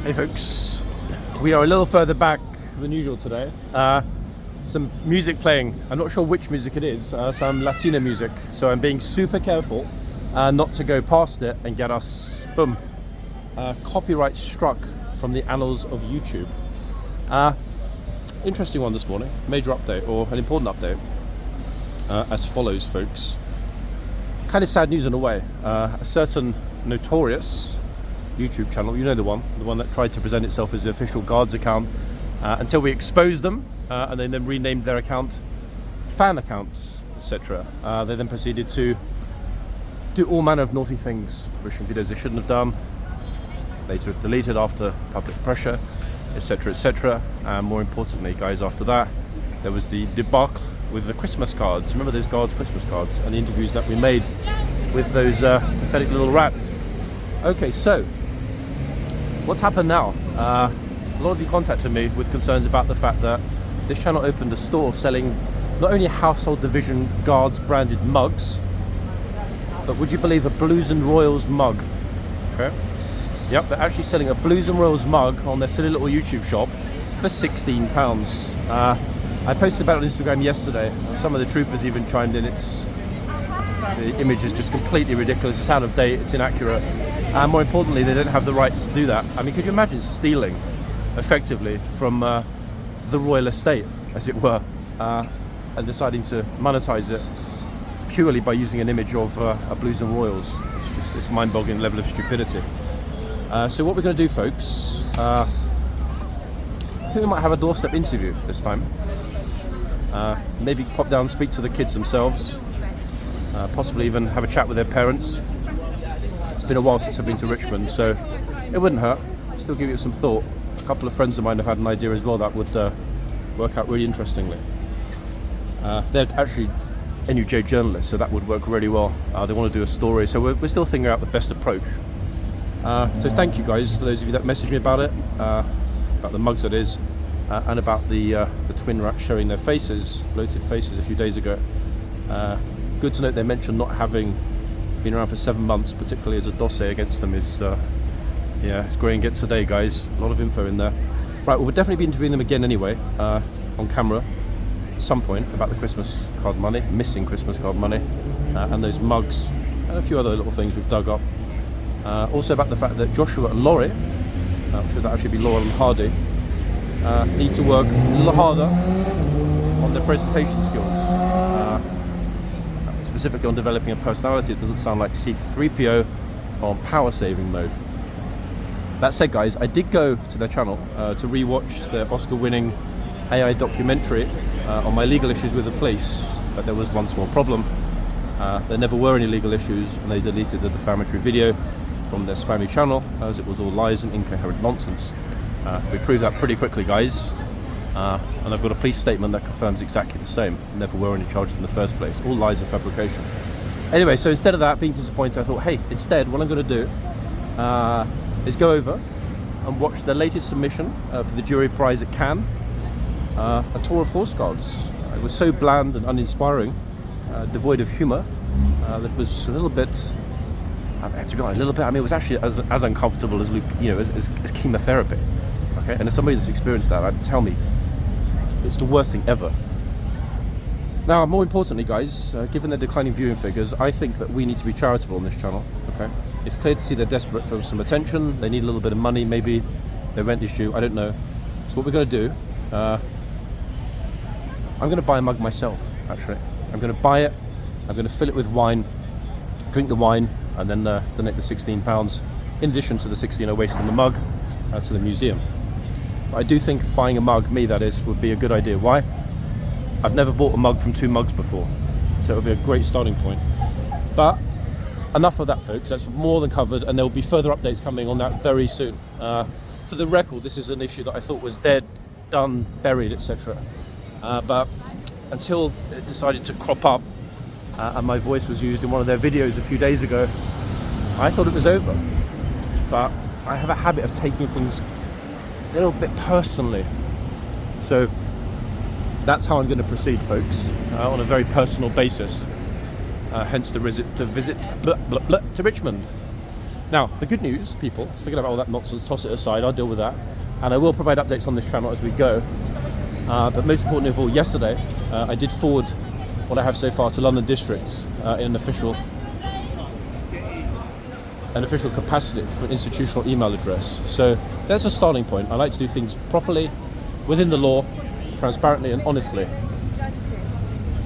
Hey folks, we are a little further back than usual today. Some music playing. I'm not sure which music it is, some Latino music. So I'm being super careful not to go past it and get us, boom, copyright struck from the annals of YouTube. Interesting one this morning, major update, or an important update, as follows folks. Kind of sad news in a way. A certain notorious YouTube channel, you know the one that tried to present itself as the official guards account until we exposed them and they then renamed their account fan accounts, etc. They then proceeded to do all manner of naughty things, publishing videos they shouldn't have done, later have deleted after public pressure, etc, etc. And more importantly guys, after that there was the debacle with the Christmas cards. Remember those guards Christmas cards and the interviews that we made with those pathetic little rats. Okay, so what's happened now? A lot of you contacted me with concerns about the fact that this channel opened a store selling not only Household Division Guards branded mugs, but would you believe a Blues and Royals mug? Okay. Yep, they're actually selling a Blues and Royals mug on their silly little YouTube shop for £16. I posted about it on Instagram yesterday. Some of the troopers even chimed in. The image is just completely ridiculous. It's out of date, it's inaccurate. And more importantly, they don't have the rights to do that. I mean, could you imagine stealing, effectively, from the royal estate, as it were, and deciding to monetize it purely by using an image of a Blues and Royals? It's mind-boggling level of stupidity. So what we're going to do, folks, I think we might have a doorstep interview this time. Maybe pop down, speak to the kids themselves, possibly even have a chat with their parents. It's been a while since I've been to Richmond, so it wouldn't hurt. Still give it some thought. A couple of friends of mine have had an idea as well that would work out really interestingly. They're actually NUJ journalists, so that would work really well. They want to do a story, so we're still thinking out the best approach. So thank you guys, to those of you that messaged me about it, about the mugs that is, and about the twin rats showing their faces, bloated faces a few days ago. Good to note they mentioned not having been around for 7 months, particularly as a dossier against them is, it's growing against today, guys. A lot of info in there. Right, well, we'll definitely be interviewing them again anyway, on camera, at some point, about the Christmas card money, missing Christmas card money, and those mugs, and a few other little things we've dug up. Also about the fact that Joshua and Laurie, I'm sure that actually be Laurel and Hardy, need to work a little harder on their presentation skills. Specifically on developing a personality. It doesn't sound like C3PO on power saving mode. That said, guys, I did go to their channel to re-watch their Oscar-winning AI documentary on my legal issues with the police, but there was one small problem. There never were any legal issues, and they deleted the defamatory video from their spammy channel as it was all lies and incoherent nonsense. We proved that pretty quickly, guys. And I've got a police statement that confirms exactly the same. There never were any charges in the first place. All lies and fabrication. Anyway, so instead of that, being disappointed, I thought, hey, instead, what I'm going to do is go over and watch the latest submission for the jury prize at Cannes, a tour of horseguards. It was so bland and uninspiring, devoid of humour, that it was a little bit, to be honest, it was actually as uncomfortable as, as chemotherapy. Okay, and as somebody that's experienced that, I'd tell me, it's the worst thing ever. Now, more importantly, guys, given their declining viewing figures, I think that we need to be charitable on this channel. Okay, it's clear to see they're desperate for some attention. They need a little bit of money, maybe their rent is due. I don't know. So what we're going to do, I'm going to buy a mug myself. Actually, I'm going to buy it. I'm going to fill it with wine, drink the wine, and then donate the £16 in addition to the 16 I wasted on the mug to the museum. I do think buying a mug, me that is, would be a good idea. Why? I've never bought a mug from 2 mugs before, so it would be a great starting point. But enough of that, folks. That's more than covered, and there will be further updates coming on that very soon. For the record, this is an issue that I thought was dead, done, buried, etc. But until it decided to crop up, and my voice was used in one of their videos a few days ago, I thought it was over. But I have a habit of taking things a little bit personally, so that's how I'm going to proceed, folks, on a very personal basis. Hence the visit to Richmond. Now, the good news, people, forget about all that nonsense, toss it aside, I'll deal with that. And I will provide updates on this channel as we go. But most importantly of all, yesterday, I did forward what I have so far to London districts in an official capacity for an institutional email address. So that's a starting point. I like to do things properly, within the law, transparently and honestly.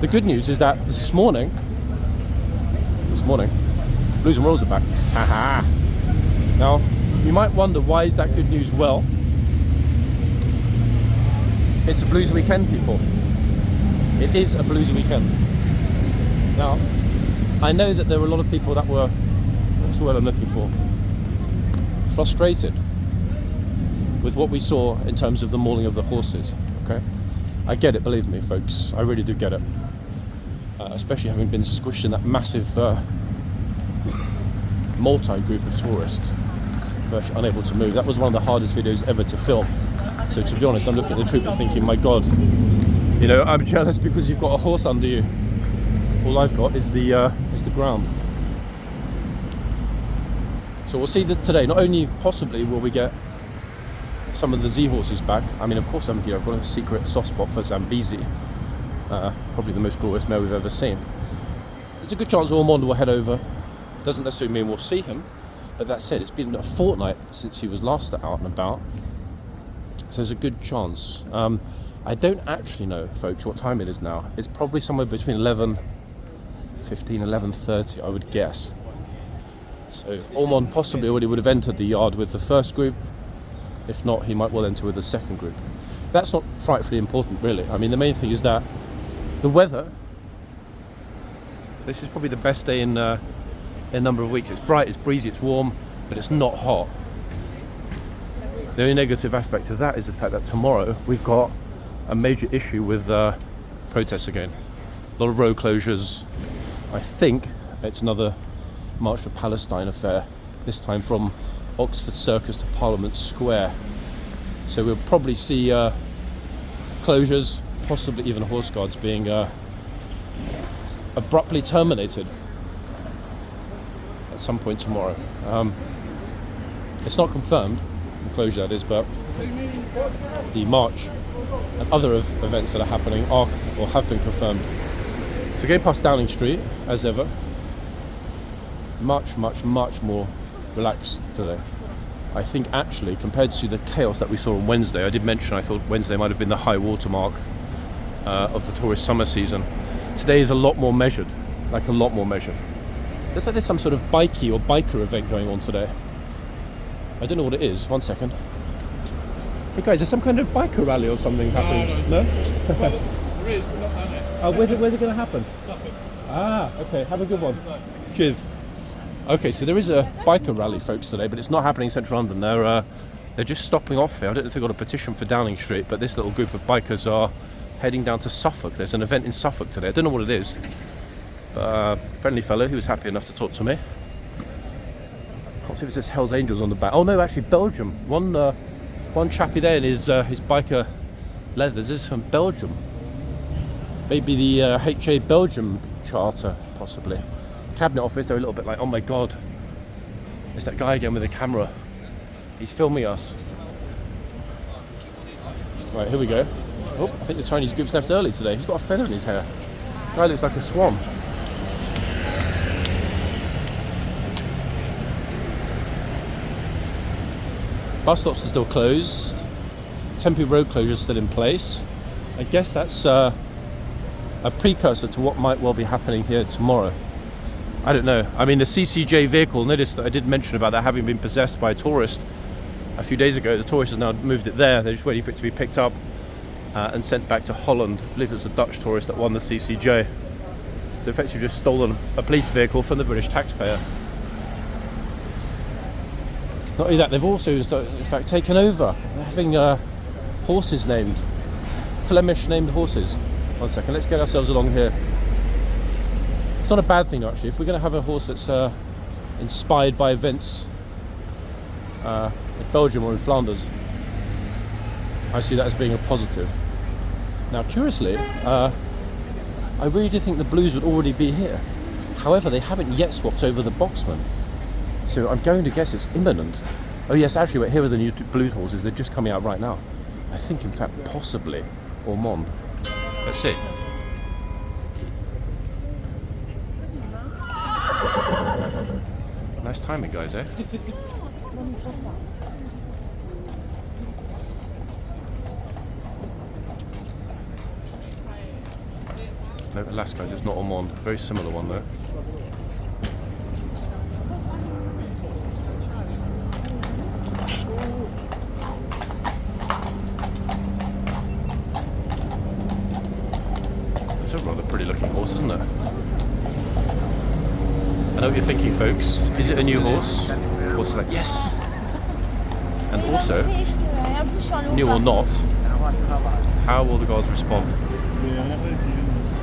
The good news is that this morning, Blues and Royals are back. Haha. Now, you might wonder, why is that good news? Well, it's a Blues weekend, people. It is a Blues weekend. Now, I know that there were a lot of people that were, what's the word I'm looking for? Frustrated with what we saw in terms of the mauling of the horses, okay? I get it, believe me, folks. I really do get it. Especially having been squished in that massive multi-group of tourists, virtually unable to move. That was one of the hardest videos ever to film. So to be honest, I'm looking at the troop and thinking, my God, you know, I'm jealous because you've got a horse under you. All I've got is the ground. So we'll see that today. Not only possibly will we get some of the Z horses back. I mean, of course, I've got a secret soft spot for Zambezi, probably the most glorious mare we've ever seen. There's a good chance Ormond will head over. Doesn't necessarily mean we'll see him, but that said, it's been a fortnight since he was last out and about, so there's a good chance. I don't actually know, folks, what time it is now. It's probably somewhere between 11:15, 11:30, I would guess. So Ormond possibly already would have entered the yard with the first group. If not, he might well enter with the second group. That's not frightfully important, really. I mean, the main thing is that the weather, this is probably the best day in a number of weeks. It's bright, it's breezy, it's warm, but it's not hot. The only negative aspect of that is the fact that tomorrow we've got a major issue with protests again. A lot of road closures. I think it's another March for Palestine affair, this time from Oxford Circus to Parliament Square. So we'll probably see closures, possibly even horse guards being abruptly terminated at some point tomorrow. It's not confirmed, the closure that is, but the march and other events that are happening are or have been confirmed. So going past Downing Street, as ever, much more relaxed today. I think actually, compared to the chaos that we saw on Wednesday, I did mention I thought Wednesday might have been the high watermark of the tourist summer season. Today is a lot more measured, like a lot more measured. Looks like there's some sort of bikey or biker event going on today. I don't know what it is. One second. Hey guys, there's some kind of biker rally or something happening? No? Well, there is, but not down there. Where's it going to happen? Suffolk. Ah, okay. Have a good one. Cheers. Okay, so there is a biker rally, folks, today, but it's not happening in central London. They're just stopping off here. I don't know if they've got a petition for Downing Street, but this little group of bikers are heading down to Suffolk. There's an event in Suffolk today. I don't know what it is, but a friendly fellow who was happy enough to talk to me. Can't see if it says Hell's Angels on the back. Oh no, actually Belgium. One chappie there in his biker leathers is from Belgium. Maybe the HA Belgium charter, possibly. Cabinet office, they're a little bit like, oh my God, it's that guy again with the camera. He's filming us. Right, here we go. Oh, I think the Chinese group's left early today. He's got a feather in his hair. Guy looks like a swan. Bus stops are still closed. Temporary road closures still in place. I guess that's a precursor to what might well be happening here tomorrow. I don't know. I mean, the CCJ vehicle, notice that I did mention about that having been possessed by a tourist a few days ago. The tourist has now moved it there. They're just waiting for it to be picked up and sent back to Holland. I believe it was a Dutch tourist that won the CCJ. So effectively just stolen a police vehicle from the British taxpayer. Not only that, they've also, in fact, taken over. They're having horses named, Flemish named horses. One second, let's get ourselves along here. It's not a bad thing, actually. If we're going to have a horse that's inspired by events in Belgium or in Flanders, I see that as being a positive. Now, curiously, I really did think the Blues would already be here. However, they haven't yet swapped over the boxman. So I'm going to guess it's imminent. Oh yes, actually, wait, here are the new blues horses. They're just coming out right now. I think, in fact, possibly Ormond. Let's see. Nice timing, guys, eh? No, alas, guys, it's not Ormond. Very similar one, though. It's a rather pretty looking horse, isn't it? I know what you're thinking, folks. Is it a new horse? Horse like, yes. And also, new or not, how will the guards respond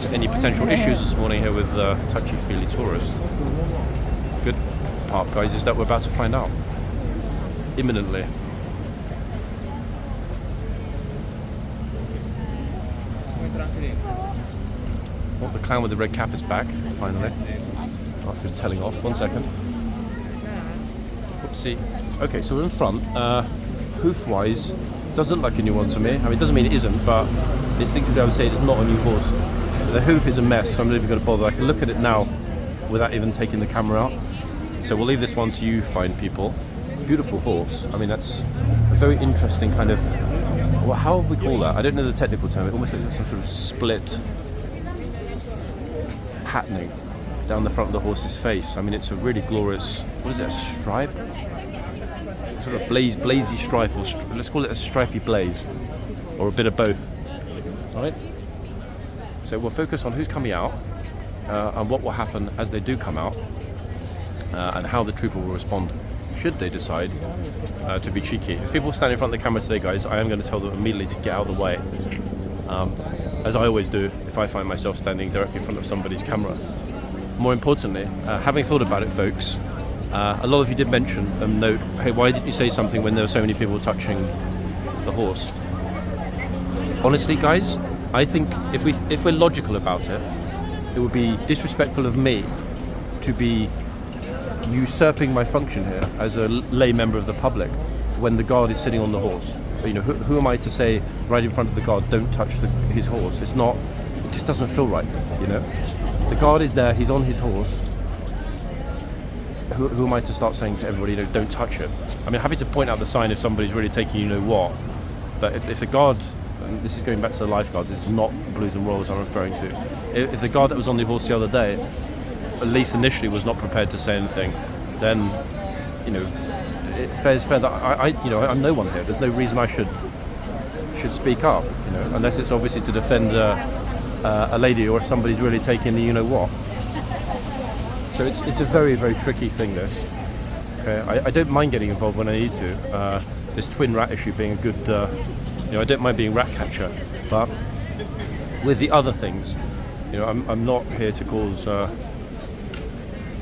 to any potential issues this morning here with touchy-feely tourists? Good part, guys, is that we're about to find out imminently. Well, the clown with the red cap is back, finally, after telling off. 1 second. Whoopsie. Okay, so we're in front. Hoof-wise, doesn't look like a new one to me. I mean, it doesn't mean it isn't, but instinctively I would say it's not a new horse. The hoof is a mess, so I'm not even going to bother. I can look at it now without even taking the camera out. So we'll leave this one to you fine people. Beautiful horse. I mean, that's a very interesting kind of, well, how would we call that? I don't know the technical term. It almost looks like some sort of split patterning down the front of the horse's face. I mean, it's a really glorious, what is it, a stripe? Sort of blazy stripe, or let's call it a stripy blaze, or a bit of both. All right? So we'll focus on who's coming out, and what will happen as they do come out, and how the trooper will respond should they decide to be cheeky. If people stand in front of the camera today, guys, I am going to tell them immediately to get out of the way, as I always do if I find myself standing directly in front of somebody's camera. More importantly, having thought about it, folks, a lot of you did mention and note, hey, why didn't you say something when there were so many people touching the horse? Honestly, guys, I think if we're logical about it, it would be disrespectful of me to be usurping my function here as a lay member of the public when the guard is sitting on the horse. You know, who am I to say right in front of the guard, don't touch his horse? It's not. It just doesn't feel right. You know, the guard is there. He's on his horse. Who am I to start saying to everybody, you know, don't touch it? I mean, happy to point out the sign if somebody's really taking you know what, but if the guard, and this is going back to the lifeguards, this is not Blues and Royals I'm referring to. If the guard that was on the horse the other day, at least initially, was not prepared to say anything, then, you know, it's fair that I'm no one here. There's no reason I should speak up, you know, unless it's obviously to defend a lady, or if somebody's really taking the you know what. So it's a very, very tricky thing, this. Okay, I don't mind getting involved when I need to. This twin rat issue being a good, you know, I don't mind being rat catcher, but with the other things, you know, I'm not here to cause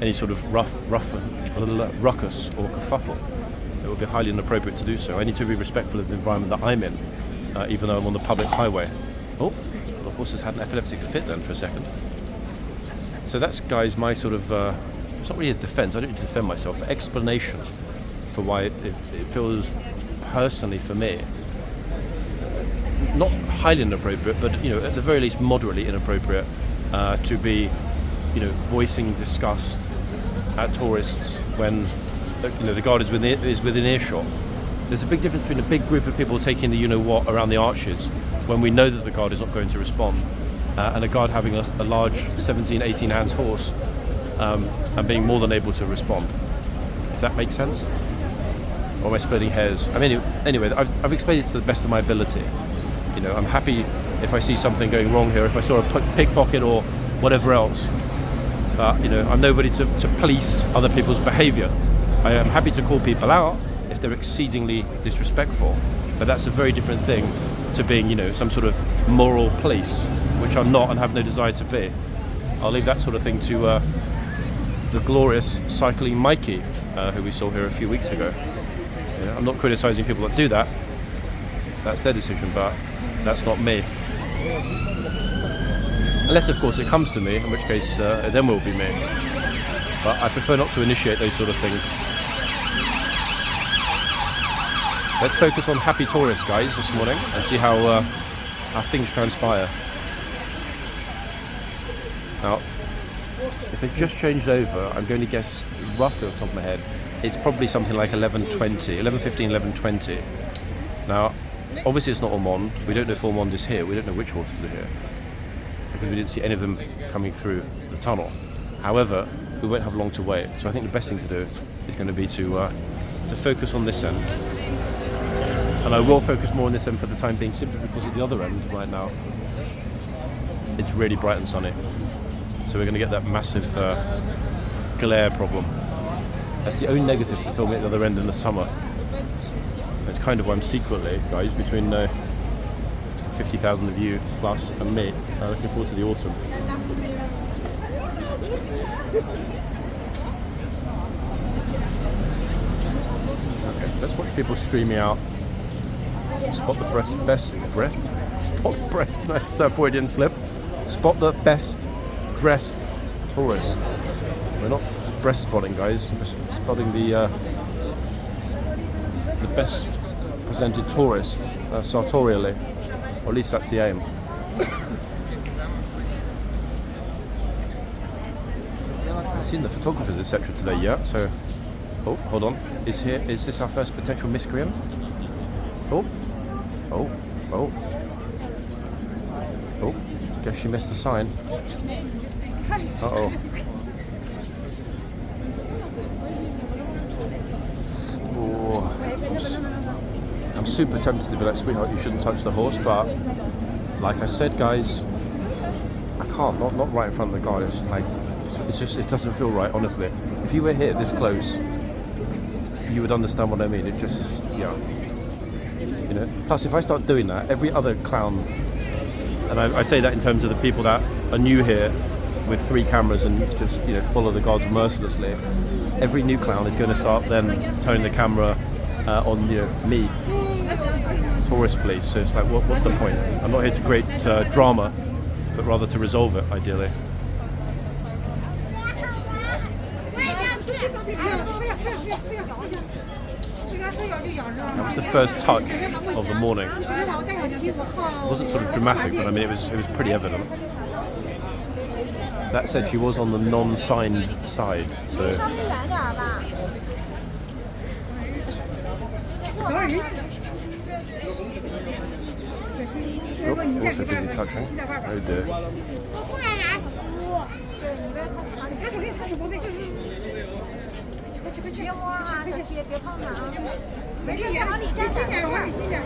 any sort of ruckus or kerfuffle. It would be highly inappropriate to do so. I need to be respectful of the environment that I'm in, even though I'm on the public highway. Oh, the horse has had an epileptic fit then for a second. So that's, guys, my sort of, it's not really a defence, I don't need to defend myself, but explanation for why it feels, personally for me, not highly inappropriate, but, you know, at the very least moderately inappropriate to be, you know, voicing disgust at tourists when, you know, the guard is within earshot. There's a big difference between a big group of people taking the you know what around the arches when we know that the guard is not going to respond, and a guard having a large 17, 18 hands horse and being more than able to respond. If that makes sense? Or am I splitting hairs? I mean, anyway, I've explained it to the best of my ability. You know, I'm happy if I see something going wrong here, if I saw a pickpocket or whatever else. But, you know, I'm nobody to police other people's behaviour. I am happy to call people out if they're exceedingly disrespectful. But that's a very different thing to being, you know, some sort of moral police, which I'm not and have no desire to be. I'll leave that sort of thing to the glorious cycling Mikey, who we saw here a few weeks ago. You know, I'm not criticising people that do that. That's their decision, but that's not me. Unless, of course, it comes to me, in which case then will be me. But I prefer not to initiate those sort of things. You know, I'm happy if I see something going wrong here, if I saw a pickpocket or whatever else. But, you know, I'm nobody to police other people's behaviour. I am happy to call people out if they're exceedingly disrespectful. But that's a very different thing to being, you know, some sort of moral police, which I'm not and have no desire to be. I'll leave that sort of thing to the glorious cycling Mikey, who we saw here a few weeks ago. You know, I'm not criticising people that do that. That's not me. Unless, of course, it comes to me, in which case then will be me. But I prefer not to initiate those sort of things. Let's focus on happy tourists, guys, this morning, and see how things transpire. Now, if they've just changed over, I'm going to guess roughly off the top of my head, it's probably something like 11:20, 11:15, 11:20. Now, obviously it's not Ormond. We don't know if Ormond is here. We don't know which horses are here because we didn't see any of them coming through the tunnel. However, we won't have long to wait. So I think the best thing to do is going to be to focus on this end. And I will focus more on this end for the time being, simply because at the other end right now, it's really bright and sunny. So we're going to get that massive glare problem. That's the only negative to filming at the other end in the summer. That's kind of why I'm secretly, guys, between 50,000 of you plus and me, looking forward to the autumn. Okay, let's watch people streaming out. Spot the Spot the breast, nice Freudian slip. Spot the best dressed tourist. We're not breast spotting, guys. We're spotting the best presented tourist sartorially, or at least that's the aim. I've seen the photographers etc. today yet, so oh, hold on. Is this our first potential miscreant? Oh. Guess she missed the sign. Uh-oh. I'm super tempted to be like, sweetheart, you shouldn't touch the horse, but like I said, guys, I can't, not right in front of the guard. It's like, it doesn't feel right, honestly. If you were here this close, you would understand what I mean. It just, yeah. You know, plus if I start doing that, every other clown, and I say that in terms of the people that are new here with 3 cameras and just, you know, follow the guards mercilessly, every new clown is going to start then turning the camera on, you know, me, tourist police. So it's like, what's the point? I'm not here to create drama, but rather to resolve it, ideally. That was the first touch of the morning. It wasn't sort of dramatic, but I mean it was pretty evident. That said, she was on the non-signed side, so also busy touching. Oh dear.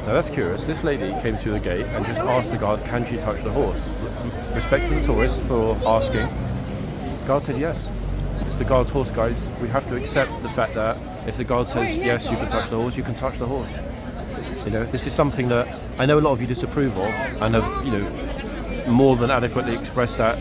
Now that's curious. This lady came through the gate and just asked the guard, can she touch the horse? Respect to the tourist for asking. The guard said yes. It's the guard's horse, guys. We have to accept the fact that if the guard says yes, you can touch the horse, you can touch the horse. You know, this is something that I know a lot of you disapprove of and have, you know, more than adequately expressed that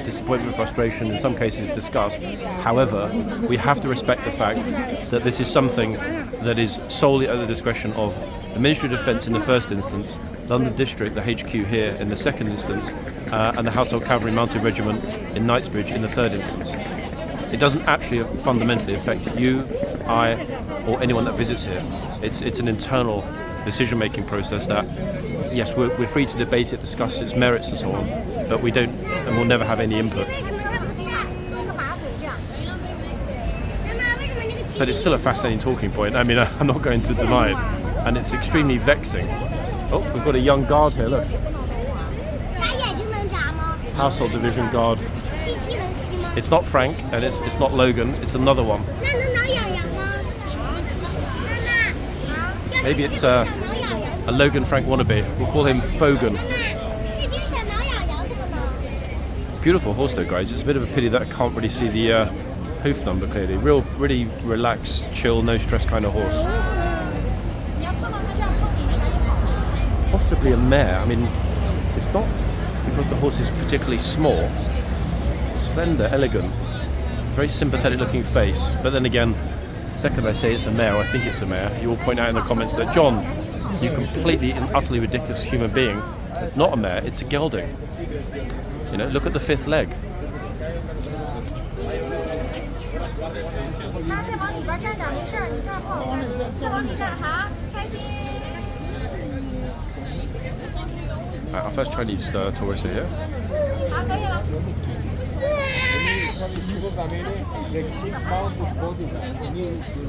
disappointment, frustration, in some cases disgust. However, we have to respect the fact that this is something that is solely at the discretion of the Ministry of Defence in the first instance, London District, the HQ here in the second instance, and the Household Cavalry Mounted Regiment in Knightsbridge in the third instance. It doesn't actually fundamentally affect you, I, or anyone that visits here. It's an internal decision-making process that, yes, we're free to debate it, discuss its merits and so on, but we don't and will never have any input. But it's still a fascinating talking point. I mean, I'm not going to deny it, and it's extremely vexing. Oh, we've got a young guard here, look. Household Division guard. It's not Frank, and it's not Logan, it's another one. Maybe it's a Logan Frank wannabe. We'll call him Fogan. Beautiful horse though, guys. It's a bit of a pity that I can't really see the hoof number clearly. Really relaxed, chill, no stress kind of horse. Possibly a mare. I mean, it's not because the horse is particularly small. Slender, elegant, very sympathetic looking face. But then again, second I say it's a mare, I think it's a mare. You will point out in the comments that, John, you completely and utterly ridiculous human being. It's not a mare, it's a gelding. You know, look at the 5th leg. Our first Chinese tourists are here.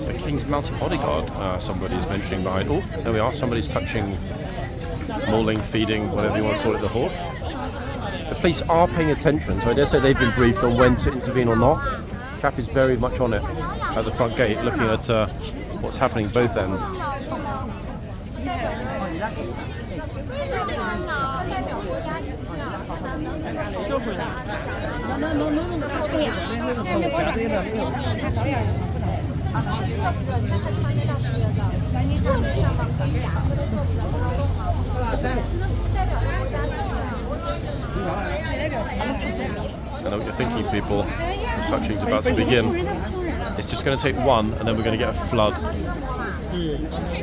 The King's Mounted Bodyguard, somebody is mentioning behind. Oh, there we are. Somebody's touching, mauling, feeding, whatever you want to call it, the horse. The police are paying attention, so I dare say they've been briefed on when to intervene or not. Chap is very much on it at the front gate, looking at what's happening both ends. I know what you're thinking, people. The touching's about to begin. It's just going to take one, and then we're going to get a flood.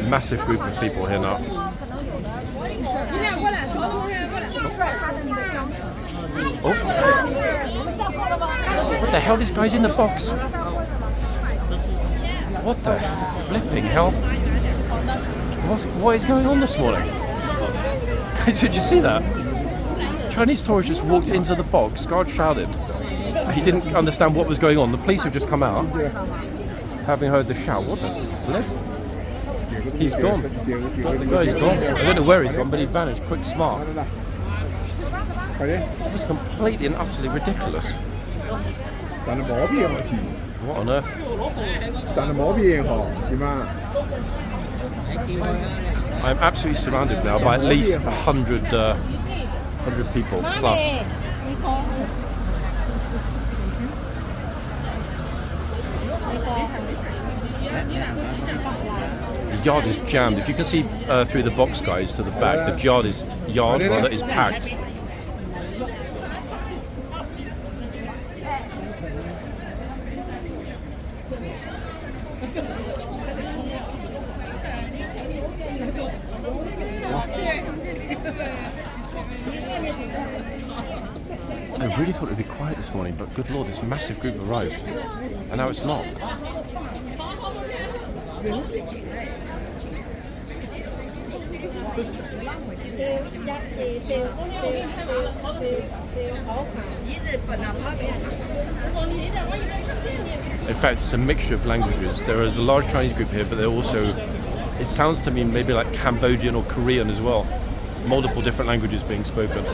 Massive group of people here now. Oh. What the hell? This guy's in the box. What the flipping hell? What is going on this morning? Guys, did you see that? Chinese tourist just walked into the box. Guard shouted. He didn't understand what was going on. The police have just come out, having heard the shout. What the flip? He's gone. The guy's gone. I don't know where he's gone, but he vanished quick, smart. It was completely and utterly ridiculous. What on earth? I'm absolutely surrounded now by at least 100 people plus. The yard is jammed. If you can see through the box, guys, to the back, the yard is packed. I really thought it would be quiet this morning, but good lord, this massive group arrived, and now it's not. In fact, it's a mixture of languages. There is a large Chinese group here, but they're also, it sounds to me maybe like Cambodian or Korean as well. Multiple different languages being spoken.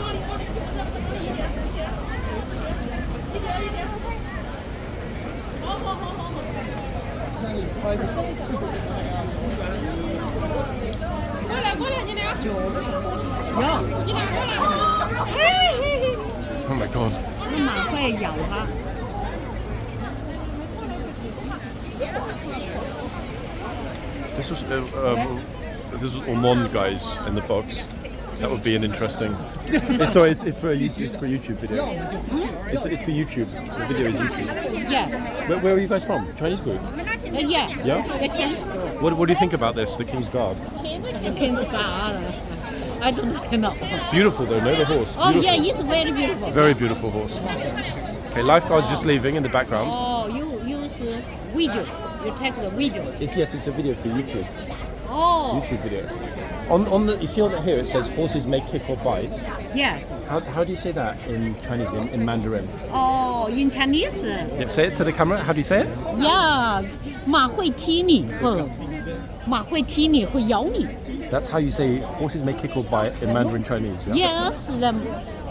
Oh my god. This was Ormond, guys, in the box. That would be an interesting. It's for a YouTube video. It's for YouTube. The video is YouTube. Yes. Where are you guys from? Chinese group? Yeah. Yeah? The Chinese group. What do you think about this, the King's Guard? The kingsguard. I don't know. Beautiful though, no? The horse. Oh, Beautiful. yeah, it's very beautiful. Very beautiful horse. Okay, lifeguard's just leaving in the background. Oh, you use video. You take the video. It's a video for YouTube. Oh. YouTube video. On the, you see on the here it says horses may kick or bite. Yes. How do you say that in Chinese, in Mandarin? Oh, in Chinese. Yeah, say it to the camera. How do you say it? Yeah, 马会踢你，马会踢你，会咬你。 That's how you say horses may kick or bite in Mandarin Chinese. Yeah? Yes, the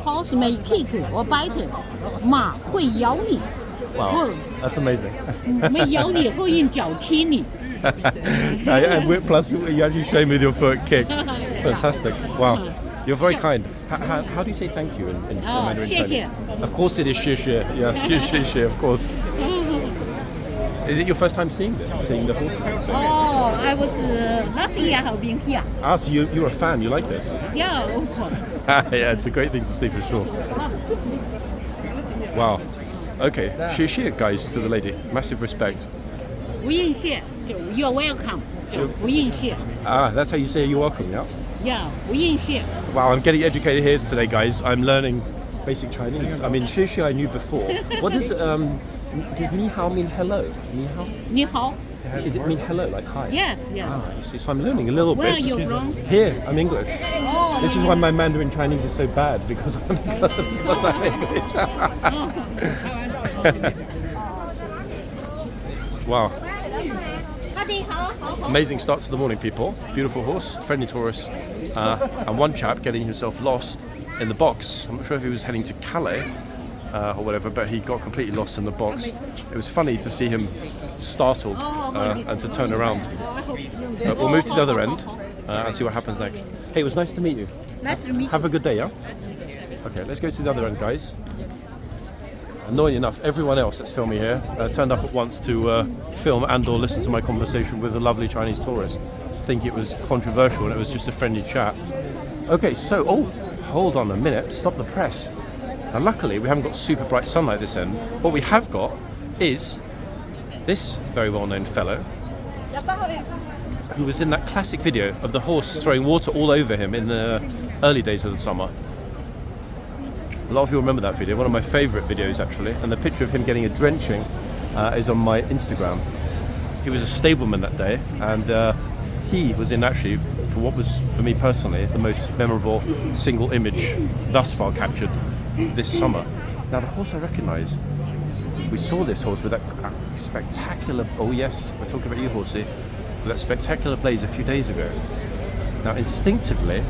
horse may kick or bite. 马会咬你。 Wow, that's amazing. 没咬你会用脚踢你。 And plus, you actually show me with your foot kick. Fantastic. Wow. You're very kind. How do you say thank you in Mandarin Chinese? Chinese? Of course it is 谢谢. Yeah, 谢谢, of course. Is it your first time seeing the horses? Oh, I was last year have been here. Ah, so you're a fan. You like this? Yeah, of course. Yeah, it's a great thing to see for sure. Wow. Okay. 谢谢, guys, to the lady. Massive respect. 不应谢就 you're welcome 就不应谢 Ah, that's how you say you're welcome, yeah? Yeah 不应谢 Wow, I'm getting educated here today, guys. I'm learning basic Chinese. I mean, 谢谢 I knew before. What does Does ni hao mean hello? Ni hao? 你好 Is it mean hello, like hi? Yes, yes. Ah, you see, so I'm learning a little Where are bit. you from? Here, I'm English. Oh, This is why my Mandarin Chinese is so bad, because I'm English. Wow. 阿弟好，好，好。 Amazing start to the morning, people. Beautiful horse, friendly tourist, and one chap getting himself lost in the box. I'm not sure if he was heading to Calais or whatever, but he got completely lost in the box. It was funny to see him startled and to turn around. But we'll move to the other end and see what happens next. Hey, it was nice to meet you. Nice to meet you. Have a good day, yeah? Okay, let's go to the other end, guys. Annoying enough, everyone else that's filming here turned up at once to film and or listen to my conversation with a lovely Chinese tourist. I think it was controversial and it was just a friendly chat. Okay, so, hold on a minute, stop the press. Now luckily we haven't got super bright sunlight this end. What we have got is this very well-known fellow who was in that classic video of the horse throwing water all over him in the early days of the summer. A lot of you remember that video, one of my favourite videos actually, and the picture of him getting a drenching is on my Instagram. He was a stableman that day, and he was in actually, for what was, for me personally, the most memorable single image thus far captured this summer. Now the horse I recognise, we saw this horse with that spectacular, oh yes, we're talking about you horsey, with that spectacular blaze a few days ago. Now instinctively,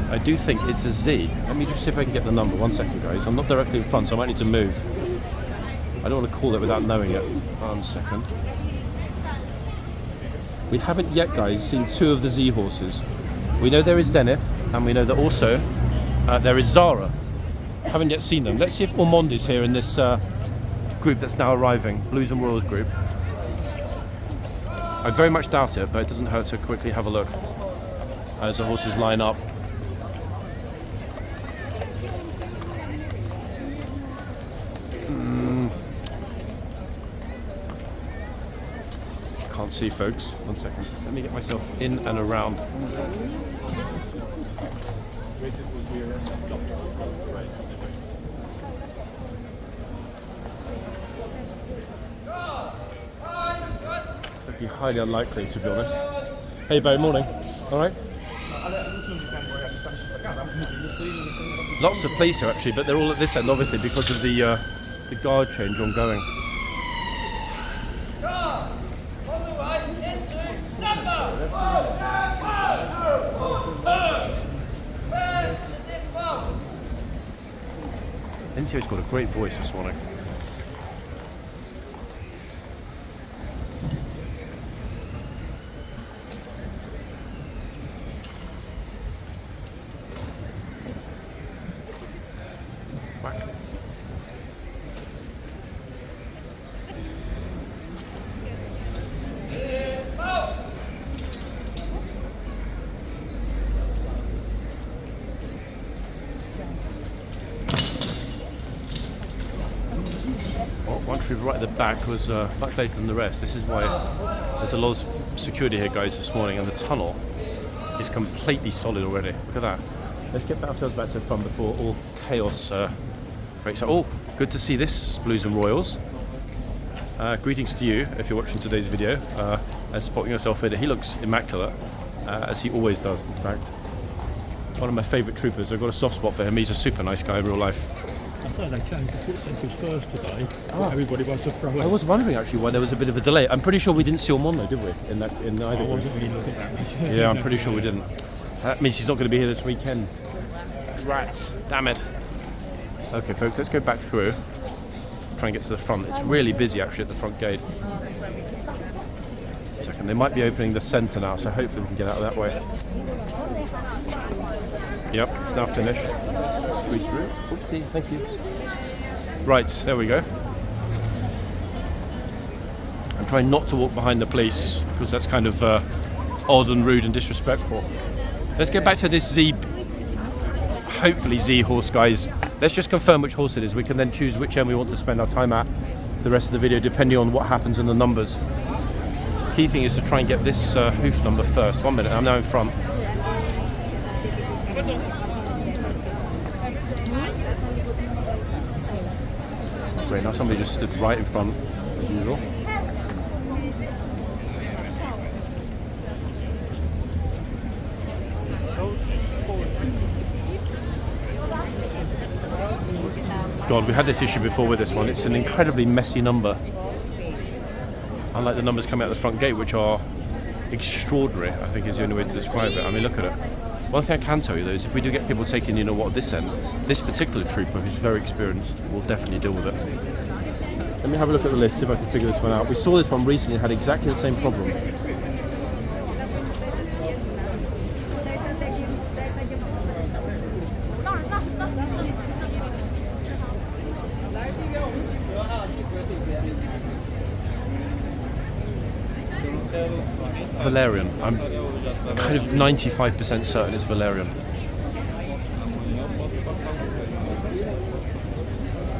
I do think it's a Z. Let me just see if I can get the number. 1 second, guys. I'm not directly in front, so I might need to move. I don't want to call it without knowing it. 1 second. We haven't yet, guys, seen two of the Z horses. We know there is Zenith, and we know that also there is Zara. Haven't yet seen them. Let's see if Ormond is here in this group that's now arriving, Blues and Royals group. I very much doubt it, but it doesn't hurt to quickly have a look as the horses line up. Can't see, folks. 1 second. Let me get myself in and around. It's looking highly unlikely, to be honest. Hey, Bo, morning. All right. Lots of police here, actually, but they're all at this end, obviously, because of the guard change ongoing. Entio's got a great voice this morning. Whack. One troop right at the back was much later than the rest. This is why there's a lot of security here, guys, this morning, and the tunnel is completely solid already. Look at that. Let's get ourselves back to the front before all chaos breaks out. Oh, good to see this, Blues and Royals. Greetings to you if you're watching today's video. As spotting yourself here, he looks immaculate, as he always does, in fact. One of my favourite troopers. I've got a soft spot for him. He's a super nice guy in real life. I thought they changed the foot centres first today. Everybody was surprised. I was wondering actually why there was a bit of a delay. I'm pretty sure we didn't see Ormond though, did we? In either I group? wasn't really looking at me. Yeah, I'm pretty sure we didn't. That means he's not going to be here this weekend. Rats, damn it. Okay, folks, let's go back through. Try and get to the front. It's really busy actually at the front gate. Second, they might be opening the centre now, so hopefully we can get out of that way. Yep, it's now finished. Squeeze through. Oopsie, thank you. Right, there we go. I'm trying not to walk behind the police because that's kind of odd and rude and disrespectful. Let's get back to this Z, hopefully Z horse, guys. Let's just confirm which horse it is. We can then choose which end we want to spend our time at for the rest of the video, depending on what happens in the numbers. Key thing is to try and get this hoof number first. 1 minute, I'm now in front. Great, now somebody just stood right in front, as usual. God, we had this issue before with this one. It's an incredibly messy number. Unlike the numbers coming out the front gate, which are extraordinary, I think is the only way to describe it. I mean, look at it. One thing I can tell you though is if we do get people taking, you know what, this end, this particular trooper who's very experienced will definitely deal with it. Let me have a look at the list, see if I can figure this one out. We saw this one recently, had exactly the same problem. Valerian. I'm kind of 95% certain it's Valerian.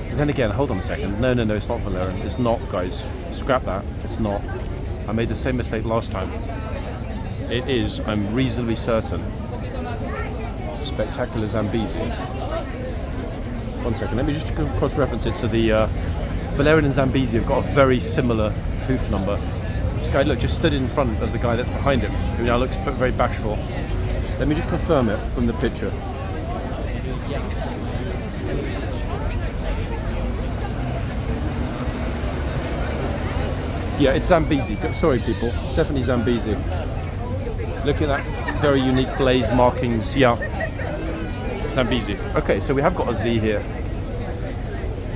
But then again, hold on a second. No, it's not Valerian. It's not, guys. Scrap that. It's not. I made the same mistake last time. It is, I'm reasonably certain, Spectacular Zambezi. One second. Let me just cross-reference it to the Valerian and Zambezi have got a very similar hoof number. This guy, look, just stood in front of the guy that's behind him, who now looks very bashful. Let me just confirm it from the picture. Yeah, it's Zambezi. Sorry, people. It's definitely Zambezi. Look at that very unique blaze markings. Yeah, Zambezi. Okay, so we have got a Z here.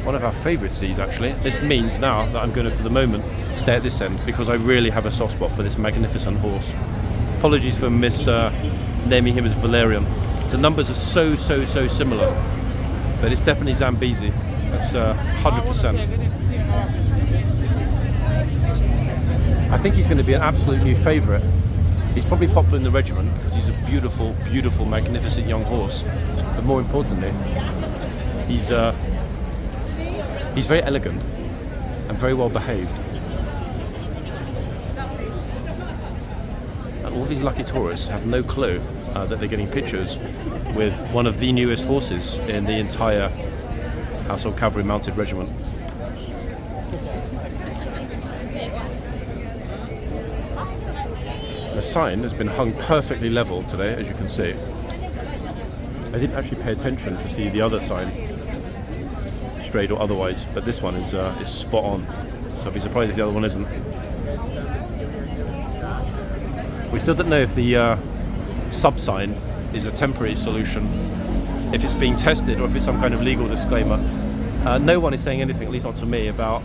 One of our favourite Zs, actually. This means now that I'm going to, for the moment, stay at this end because I really have a soft spot for this magnificent horse. Apologies for naming him as Valerian. The numbers are so similar, but it's definitely Zambezi. That's 100%. I think he's going to be an absolute new favourite. He's probably popular in the regiment because he's a beautiful, magnificent young horse. But more importantly, he's very elegant and very well behaved. And all these lucky tourists have no clue that they're getting pictures with one of the newest horses in the entire Household Cavalry Mounted Regiment. The sign has been hung perfectly level today, as you can see. I didn't actually pay attention to see the other sign, straight or otherwise, but this one is spot on. So I'd be surprised if the other one isn't. We still don't know if the sub-sign is a temporary solution, if it's being tested, or if it's some kind of legal disclaimer. No one is saying anything, at least not to me, about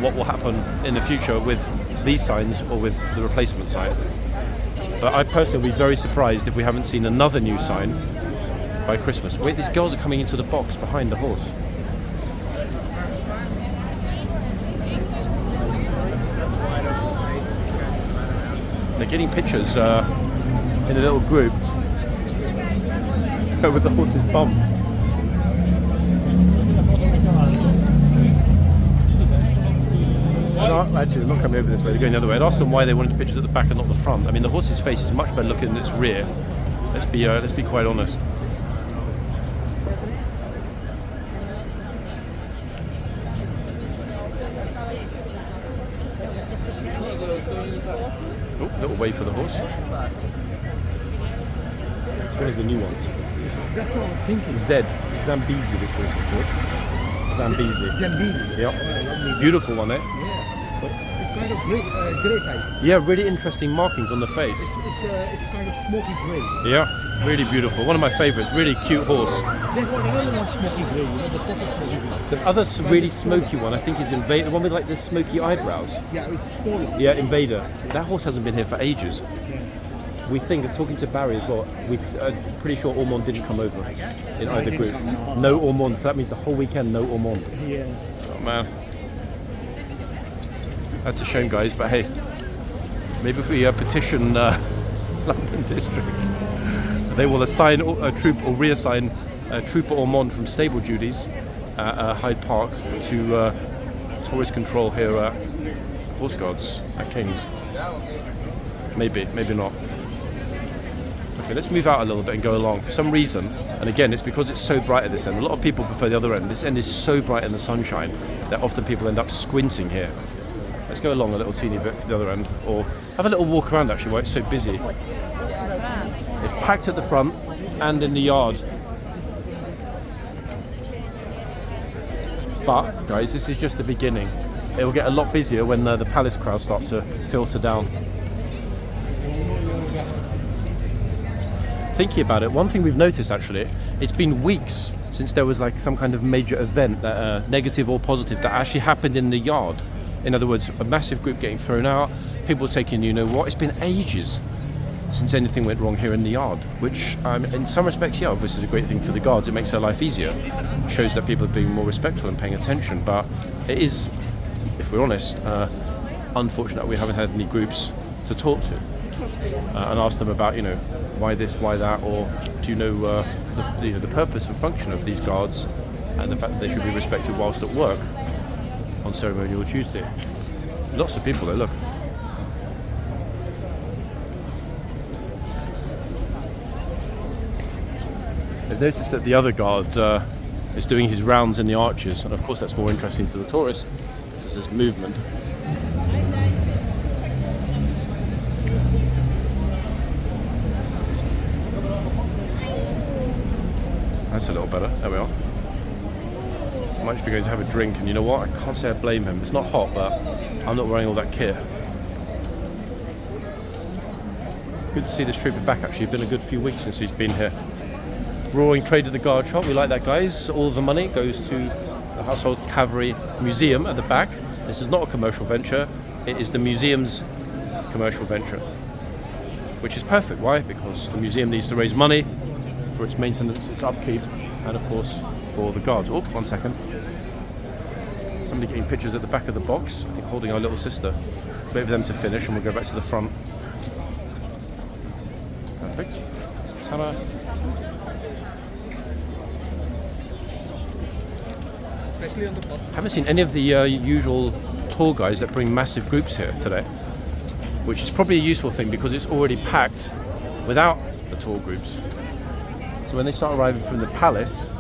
what will happen in the future with these signs or with the replacement sign. But I personally will be very surprised if we haven't seen another new sign by Christmas. Wait, these girls are coming into the box behind the horse. They're getting pictures in a little group with the horse's bum. No, actually, they're not coming over this way, they're going the other way. I'd asked them why they wanted the pictures at the back and not the front. I mean, the horse's face is much better looking than its rear. Let's be quite honest. Oh, little wave for the horse. It's one of the new ones. That's what I was thinking. Zambezi, this horse is called. Zambezi. Zambezi. Yep. Beautiful one, eh? Yeah. It's kind of grey type. Yeah, really interesting markings on the face. It's kind of smoky grey. Yeah, really beautiful. One of my favourites. Really cute horse. There's another one smoky grey, you know, the proper smoky grey. The other really smoky one, I think, is Invader. The one with like the smoky eyebrows. Yeah, it's smaller. Yeah, Invader. That horse hasn't been here for ages. Yeah. We think, talking to Barry as well, we're pretty sure Ormond didn't come over in either group. No Ormond, so that means the whole weekend no Ormond. Yeah. Oh man. That's a shame, guys, but hey, maybe if we petition London District, they will assign a troop or reassign Trooper Ormond from stable duties at Hyde Park to tourist control here at Horseguards at King's. Maybe not. Okay, let's move out a little bit and go along. For some reason, and again, it's because it's so bright at this end. A lot of people prefer the other end. This end is so bright in the sunshine that often people end up squinting here. Let's go along a little teeny bit to the other end, or have a little walk around actually while it's so busy. It's packed at the front and in the yard. But, guys, this is just the beginning. It will get a lot busier when the palace crowd starts to filter down. Thinking about it, one thing we've noticed actually, it's been weeks since there was like some kind of major event, that, negative or positive, that actually happened in the yard. In other words, a massive group getting thrown out, people taking you know what. It's been ages since anything went wrong here in the yard, which in some respects, yeah, obviously is a great thing for the guards. It makes their life easier. It shows that people are being more respectful and paying attention, but it is, if we're honest, unfortunate we haven't had any groups to talk to and ask them about, you know, why this, why that, or do you know the purpose and function of these guards and the fact that they should be respected whilst at work on ceremonial Tuesday. Lots of people there, look. I've noticed that the other guard is doing his rounds in the arches, and of course that's more interesting to the tourists because there's movement. That's a little better. There we are. I might just be going to have a drink, and you know what? I can't say I blame him. It's not hot, but I'm not wearing all that kit. Good to see this trooper back, actually. It's been a good few weeks since he's been here. Roaring trade at the guard shop. We like that, guys. All of the money goes to the Household Cavalry Museum at the back. This is not a commercial venture. It is the museum's commercial venture, which is perfect. Why? Because the museum needs to raise money for its maintenance, its upkeep, and of course for the guards. Oh, 1 second. Somebody getting pictures at the back of the box, I think holding our little sister. Wait for them to finish and we'll go back to the front. Perfect. Ta-da. Haven't seen any of the usual tour guides that bring massive groups here today, which is probably a useful thing because it's already packed without the tour groups. So when they start arriving from the palace,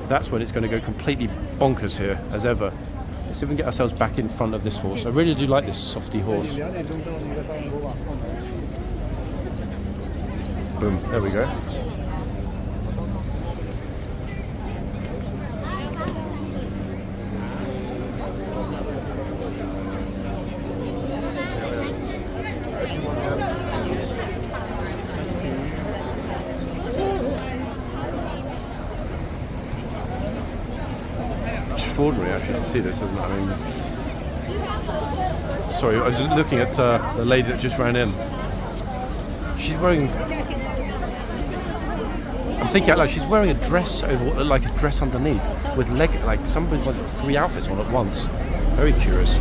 that's when it's going to go completely bonkers here, as ever. Let's see if we can get ourselves back in front of this horse. I really do like this softy horse. Boom, there we go. Extraordinary actually to see this, isn't it? I mean, sorry, I was just looking at the lady that just ran in. She's wearing, I'm thinking out loud, she's wearing a dress over, like a dress underneath with leg, like somebody's got 3 outfits on at once. Very curious,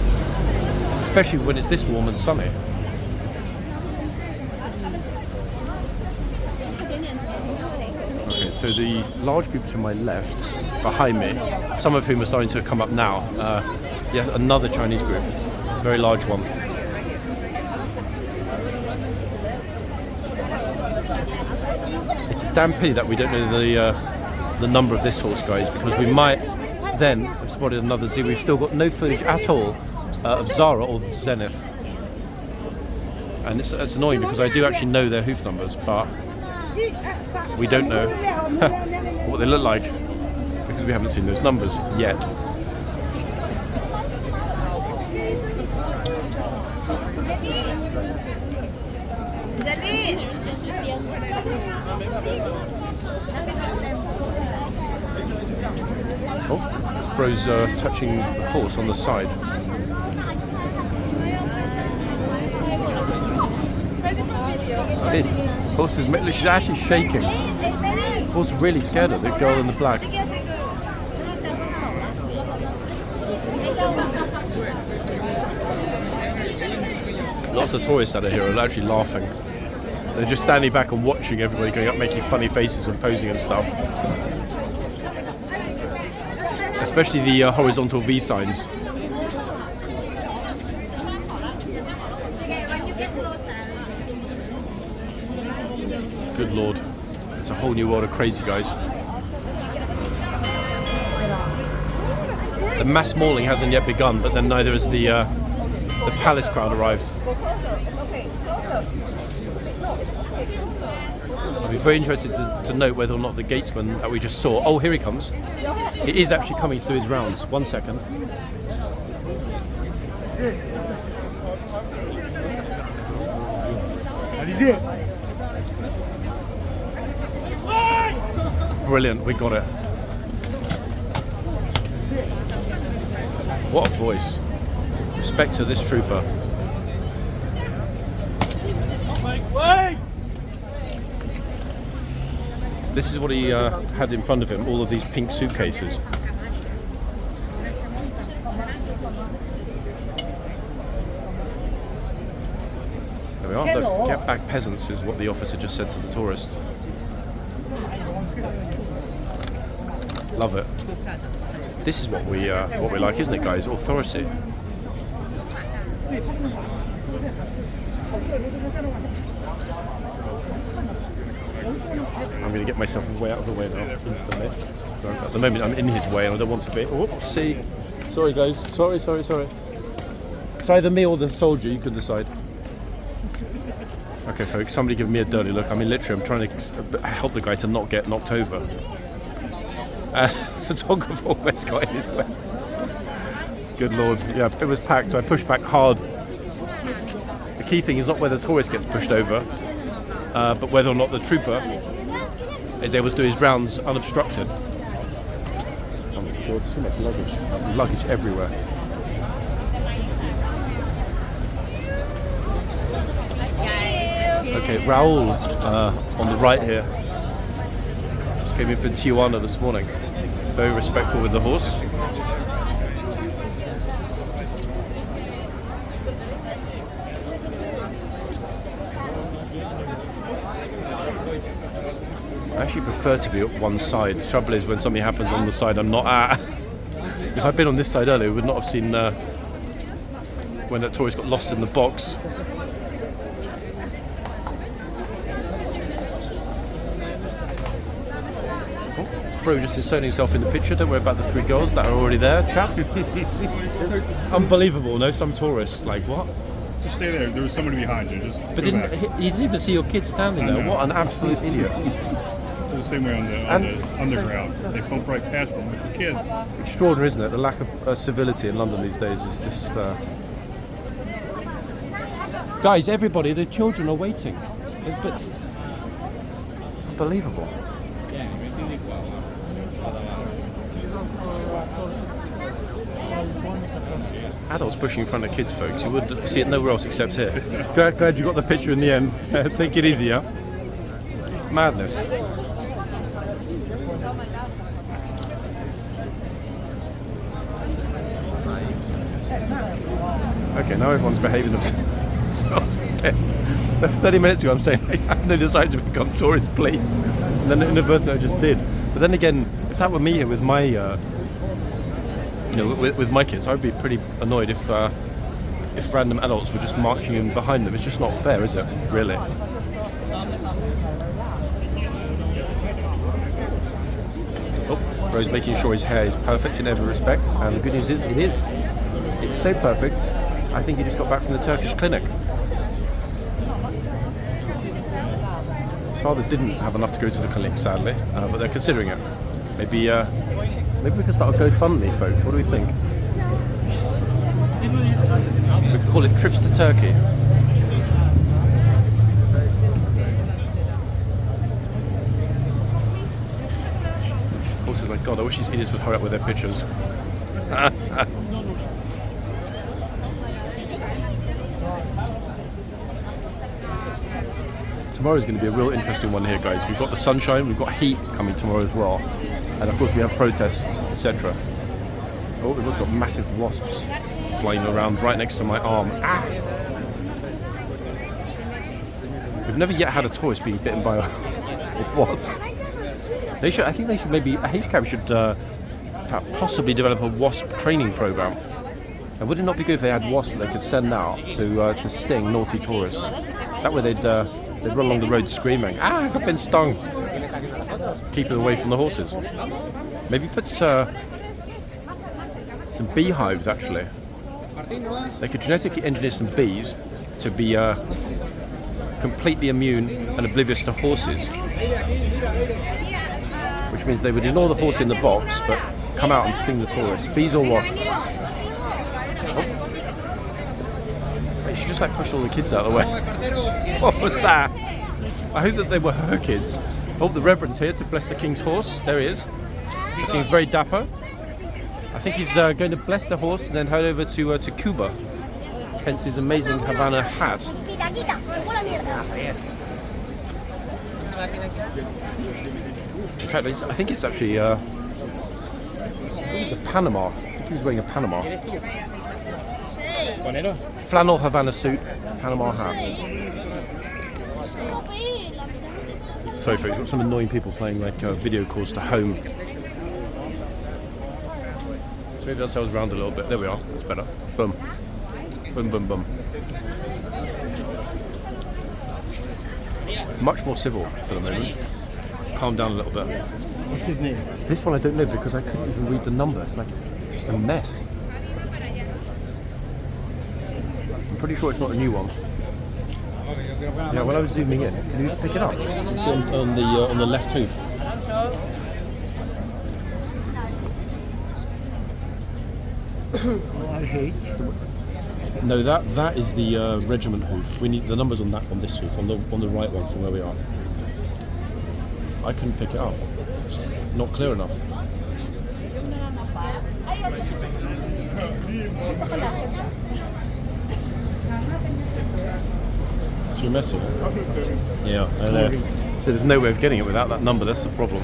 especially when it's this warm and sunny. Okay, so the large group to my left, behind me, some of whom are starting to come up now. Yeah, another Chinese group, very large one. It's a damn pity that we don't know the number of this horse, guys, because we might then have spotted another Z. We've still got no footage at all of Zara or Zenith, and it's annoying because I do actually know their hoof numbers, but we don't know what they look like because we haven't seen those numbers yet. Oh, this bro's touching the horse on the side. Horse is, she's actually shaking. Horse is really scared of the girl in the black. Lots of tourists that are here are actually laughing. They're just standing back and watching everybody going up, making funny faces and posing and stuff. Especially the horizontal V signs. Good lord. It's a whole new world of crazy, guys. The mass mauling hasn't yet begun, but then neither has the palace crowd arrived. I'll be very interested to note whether or not the gatesman that we just saw... Oh, here he comes. He is actually coming to do his rounds. 1 second. Brilliant, we got it. What a voice. Respect to this trooper. This is what he had in front of him, all of these pink suitcases. There we are. The get back peasants is what the officer just said to the tourists. Love it. This is what we like, isn't it, guys? Authority. I'm going to get myself way out of the way now, instantly. At the moment, I'm in his way, and I don't want to be. Whoopsie. Sorry, guys. Sorry. It's either me or the soldier. You can decide. Okay, folks. Somebody give me a dirty look. I mean, literally, I'm trying to help the guy to not get knocked over. Photographer almost got in his way. Good lord. Yeah, it was packed, so I pushed back hard. The key thing is not whether the tourist gets pushed over, but whether or not the trooper is able to do his rounds unobstructed. Oh my god, so much luggage. Luggage everywhere. Okay, Raoul on the right here. Just came in for Tijuana this morning. Very respectful with the horse. I actually prefer to be at one side. The trouble is when something happens on the side I'm not at. If I'd been on this side earlier, we would not have seen when that tourist got lost in the box. Bro just inserting himself in the picture. Don't worry about the 3 girls that are already there, chap. Unbelievable, no? Some tourists, like, what? Just stay there. There was somebody behind you. Just. But you didn't even see your kid standing there. What an absolute idiot. It was the same way on the underground. They pump right past them with the kids. Extraordinary, isn't it? The lack of civility in London these days is just... Guys, everybody, the children are waiting. Unbelievable. Adults pushing in front of kids, folks. You would see it nowhere else except here. So glad you got the picture in the end. Take it easy, yeah? Madness. Okay, now everyone's behaving themselves again. 30 minutes ago I'm saying I have no desire to become tourist police. And then inadvertently I just did. But then again, if that were me here with my... with my kids, I would be pretty annoyed if random adults were just marching in behind them. It's just not fair, is it? Really? Oh, Bro's making sure his hair is perfect in every respect, and the good news is, it is. It's so perfect, I think he just got back from the Turkish clinic. His father didn't have enough to go to the clinic, sadly, but they're considering it. Maybe we can start a GoFundMe, folks. What do we think? We could call it Trips to Turkey. Of course, it's like, God, I wish these idiots would hurry up with their pictures. Tomorrow's going to be a real interesting one here, guys. We've got the sunshine, we've got heat coming tomorrow as well. And of course we have protests, etc. Oh, we've also got massive wasps flying around right next to my arm. Ah! We've never yet had a tourist being bitten by a wasp. I think they should maybe, HCAV should possibly develop a wasp training program. And would it not be good if they had wasps that they could send out to sting naughty tourists? That way they'd They'd run along the road screaming, "Ah, I've been stung!" Keep it away from the horses. Maybe put some beehives, actually. They could genetically engineer some bees to be completely immune and oblivious to horses. Which means they would ignore the horse in the box, but come out and sting the tourists. Bees or wasps? Oh. She just like pushed all the kids out of the way. What was that? I hope that they were her kids. Oh, the Reverend's here to bless the king's horse. There he is. Looking very dapper. I think he's going to bless the horse and then head over to Cuba. Hence his amazing Havana hat. In fact, I think it's actually it was a Panama. I think he was wearing a Panama. Flannel Havana suit, Panama hat. Sorry folks, got some annoying people playing like video calls to home. So maybe ourselves around a little bit. There we are, that's better. Boom. Boom, boom, boom. Much more civil for the moment. Calm down a little bit. What's his name? This one I don't know because I couldn't even read the number. It's like just a mess. I'm pretty sure it's not a new one. Yeah, when I was zooming in, can you just pick it up on the left hoof? I hate. No, that is the regiment hoof. We need the numbers on this hoof, on the right one from where we are. I couldn't pick it up. It's just not clear enough. Too messy. Yeah, I know. So there's no way of getting it without that number. That's the problem.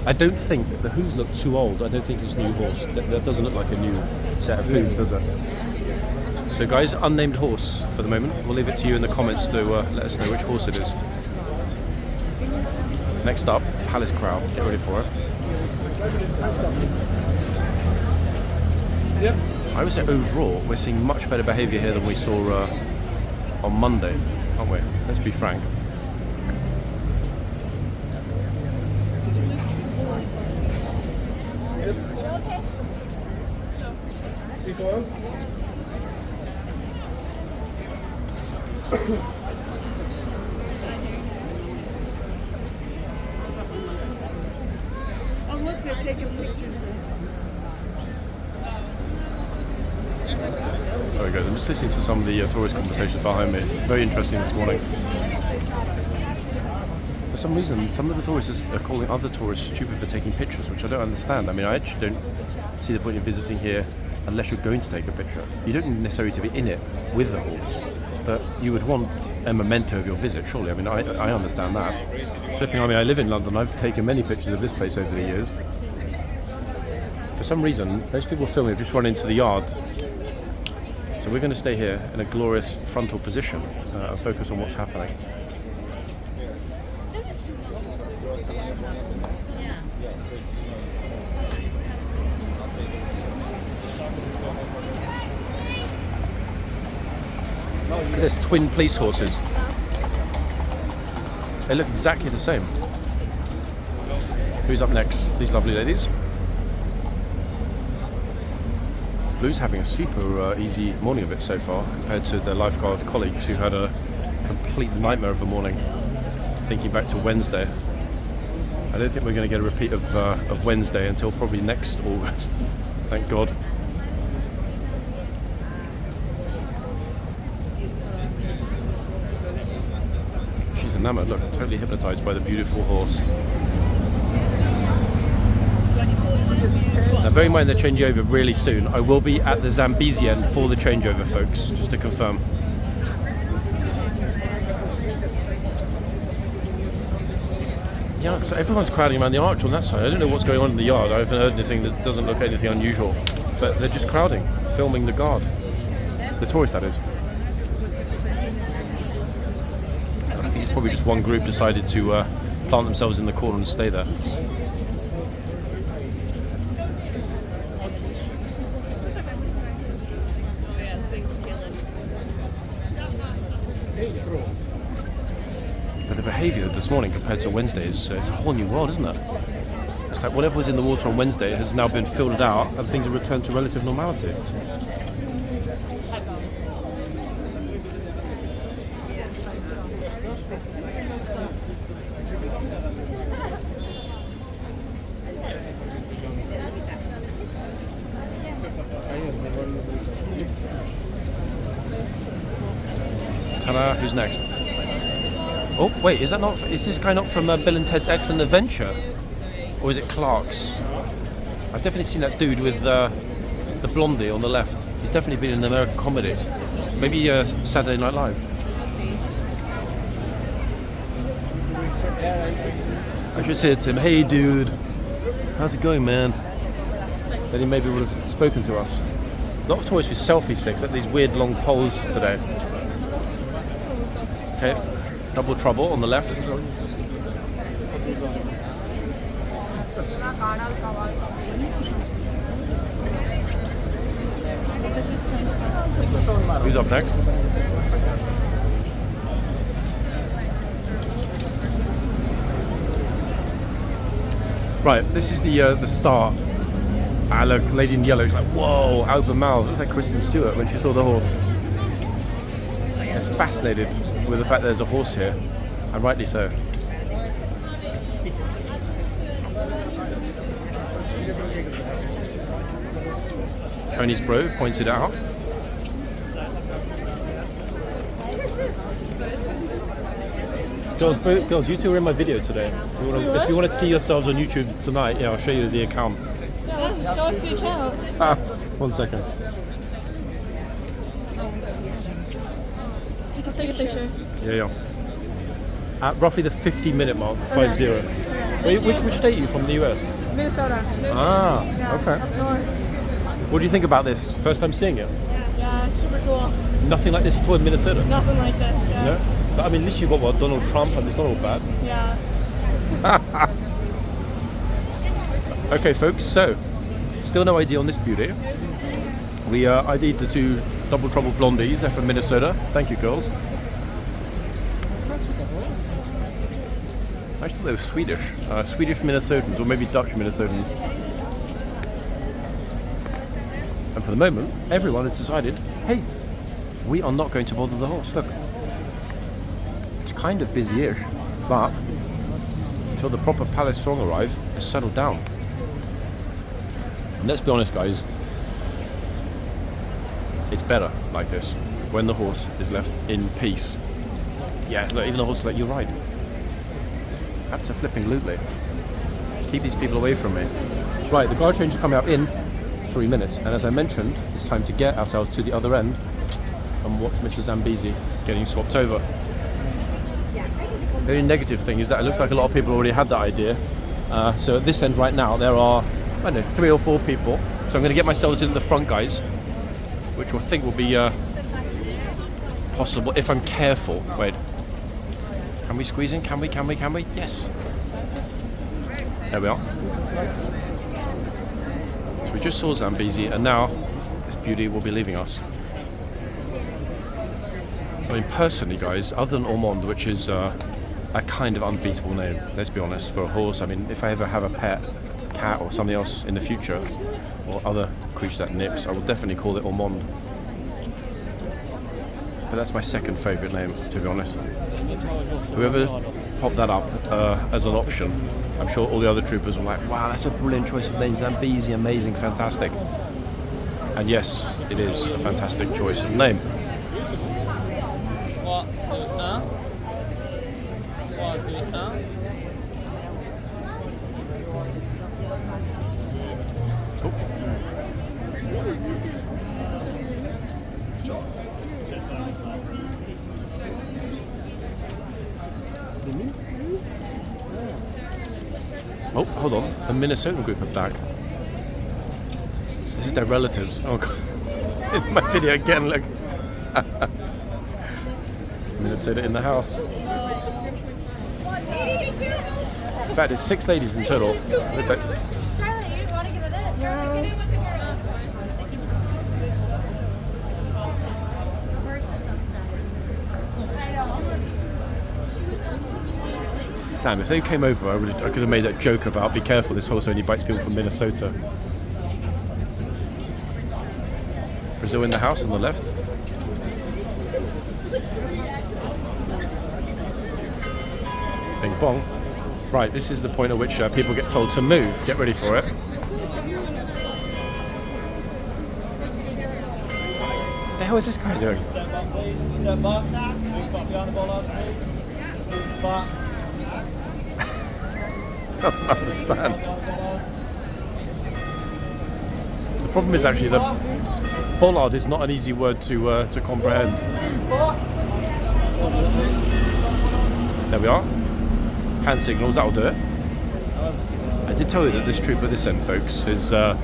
I don't think that the hooves look too old. I don't think this new horse. That doesn't look like a new set of hooves, does it? So guys, unnamed horse for the moment. We'll leave it to you in the comments to let us know which horse it is. Next up, Palace crowd. Get ready for it. Yep. I would say overall, we're seeing much better behaviour here than we saw on Monday, aren't we? Let's be frank. Oh, look, they're taking pictures next. Sorry guys, I'm just listening to some of the tourist conversations behind me. Very interesting this morning. For some reason, some of the tourists are calling other tourists stupid for taking pictures, which I don't understand. I mean, I actually don't see the point in visiting here unless you're going to take a picture. You don't necessarily to be in it with the horse, but you would want a memento of your visit, surely. I mean, I understand that. Flipping, I mean, I live in London. I've taken many pictures of this place over the years. For some reason, those people filming have just run into the yard. So we're going to stay here in a glorious frontal position and focus on what's happening. Look at this, twin police horses. They look exactly the same. Who's up next? These lovely ladies. Blue's having a super easy morning of it so far compared to their lifeguard colleagues who had a complete nightmare of a morning. Thinking back to Wednesday. I don't think we're going to get a repeat of Wednesday until probably next August. Thank God. She's enamored, look, totally hypnotized by the beautiful horse. Now bear in mind they're changing over really soon. I will be at the Zambesian for the changeover, folks, just to confirm. Yeah, so everyone's crowding around the arch on that side. I don't know what's going on in the yard. I haven't heard anything that doesn't look anything unusual. But they're just crowding, filming the guard. The tourists, that is. I think it's probably just one group decided to plant themselves in the corner and stay there. this morning compared to Wednesday. It's a whole new world, isn't it? It's like whatever was in the water on Wednesday has now been filtered out and things have returned to relative normality. Ta-da, who's next? Oh, wait, is this guy not from Bill and Ted's Excellent Adventure? Or is it Clark's? I've definitely seen that dude with the blondie on the left. He's definitely been in an American comedy. Maybe Saturday Night Live. I should say to him, hey dude, how's it going, man? Then he maybe would have spoken to us. A lot of toys with selfie sticks, like these weird long poles today. Okay, Double Trouble on the left. Who's up next? Right, this is the start. Ah, look, Lady in Yellow is like, whoa, open mouth. Looks like Kristen Stewart when she saw the horse. They're fascinated with the fact that there's a horse here, and rightly so. Tony's bro points it out. Girls, you two are in my video today. If you want to see yourselves on YouTube tonight, yeah, I'll show you the account. Yeah, let's show us the account. 1 second. Take a picture. Yeah. At roughly the 50-minute mark, 50. Which state are you from, the US? Minnesota. Ah, Yeah, okay. up north. What do you think about this? First time seeing it? Yeah, it's super cool. Nothing like this at all in Minnesota? Nothing like this, yeah. No? But I mean, at least you've got what, Donald Trump, and it's not all bad. Yeah. Okay, folks, so still no ID on this beauty. We ID'd the two Double Trouble blondies. They're from Minnesota. Thank you, girls. I just thought they were Swedish. Swedish Minnesotans, or maybe Dutch Minnesotans. And for the moment, everyone has decided, hey, we are not going to bother the horse. Look, it's kind of busy-ish, but until the proper palace song arrives, it's settled down. And let's be honest, guys, it's better like this, when the horse is left in peace. Yeah, look, even the horse let you ride. Abso-flipping-lutely. Keep these people away from me. Right, the guard change is coming up in 3 minutes, and as I mentioned, it's time to get ourselves to the other end and watch Mr. Zambezi getting swapped over. The only negative thing is that it looks like a lot of people already had that idea. So at this end right now, there are, I don't know, 3 or 4 people. So I'm going to get myself into the front, guys, which I think will be possible if I'm careful. Wait. Can we squeeze in? Can we? Yes. There we are. So we just saw Zambezi, and now this beauty will be leaving us. I mean, personally, guys, other than Ormond, which is a kind of unbeatable name, let's be honest, for a horse. I mean, if I ever have a pet cat or something else in the future, or other creature that nips, I will definitely call it Ormond. But that's my second favourite name, to be honest. Whoever popped that up as an option, I'm sure all the other troopers were like, wow, that's a brilliant choice of name, Zambezi, amazing, fantastic. And yes, it is a fantastic choice of name. Oh, hold on. The Minnesotan group are back. This is their relatives. Oh, God. In my video again, look. Minnesota in the house. In fact, it's 6 ladies in total. Looks like... Damn, if they came over, I could have made that joke about be careful, this horse only bites people from Minnesota. Brazil in the house on the left. Bing bong. Right, this is the point at which people get told to move. Get ready for it. What the hell is this guy doing? Doesn't understand. The problem is actually that bollard is not an easy word to comprehend. There we are. Hand signals, that'll do it. I did tell you that this troop at this end, folks, is... I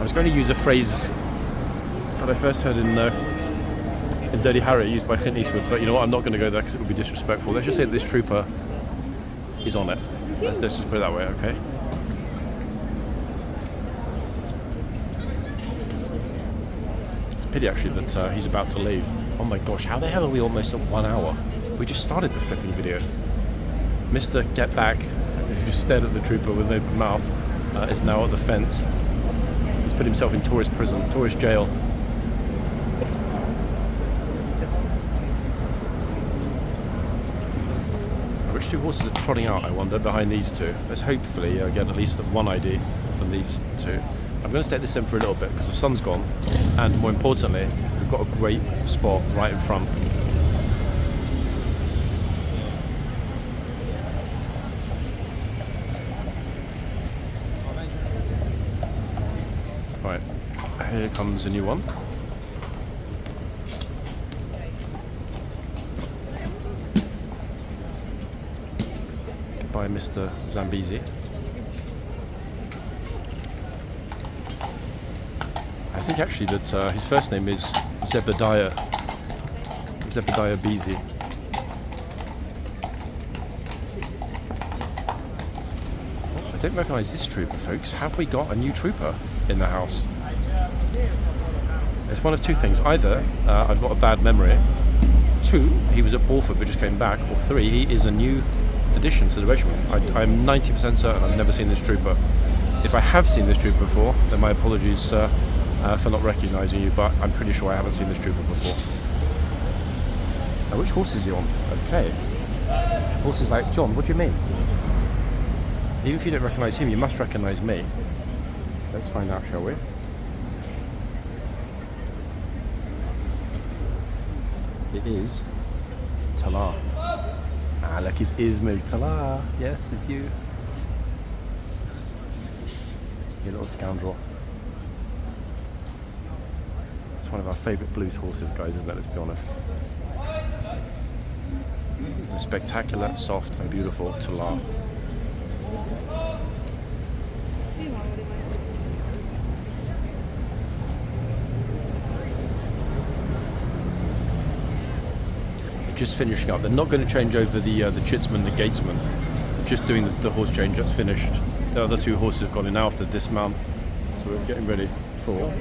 was going to use a phrase that I first heard in Dirty Harry, used by Clint Eastwood, but you know what, I'm not going to go there because it would be disrespectful. Let's just say that this trooper is on it. Let's just put it that way, okay? It's a pity actually that he's about to leave. Oh my gosh, how the hell are we almost at 1 hour? We just started the flipping video. Mr. Get Back, who just stared at the trooper with open mouth, is now at the fence. He's put himself in tourist prison, tourist jail. Which two horses are trotting out, I wonder, behind these two? Let's hopefully get at least one ID from these two. I'm going to stay at this end for a little bit because the sun's gone, and more importantly, we've got a great spot right in front. Right, here comes a new one. By Mr. Zambezi. I think actually that his first name is Zebediah Beasy. I don't recognise this trooper, folks. Have we got a new trooper in the house? It's one of two things. Either I've got a bad memory, 2, he was at Balford but just came back, or 3, he is a new addition to the regiment. I'm 90% certain I've never seen this trooper. If I have seen this trooper before, then my apologies for not recognising you, but I'm pretty sure I haven't seen this trooper before. Now, which horse is he on? Okay. Horse is like, John, what do you mean? Even if you don't recognise him, you must recognise me. Let's find out, shall we? It is Talar. Ah, look, his ears moved. Talar. Yes, it's you. You little scoundrel. It's one of our favourite blues horses, guys, isn't it? Let's be honest. The spectacular, soft and beautiful Talar. Just finishing up. They're not going to change over the chitsman, the gatesman. They're just doing the horse change. That's finished. The other 2 horses have gone in now after dismount, so we're getting ready for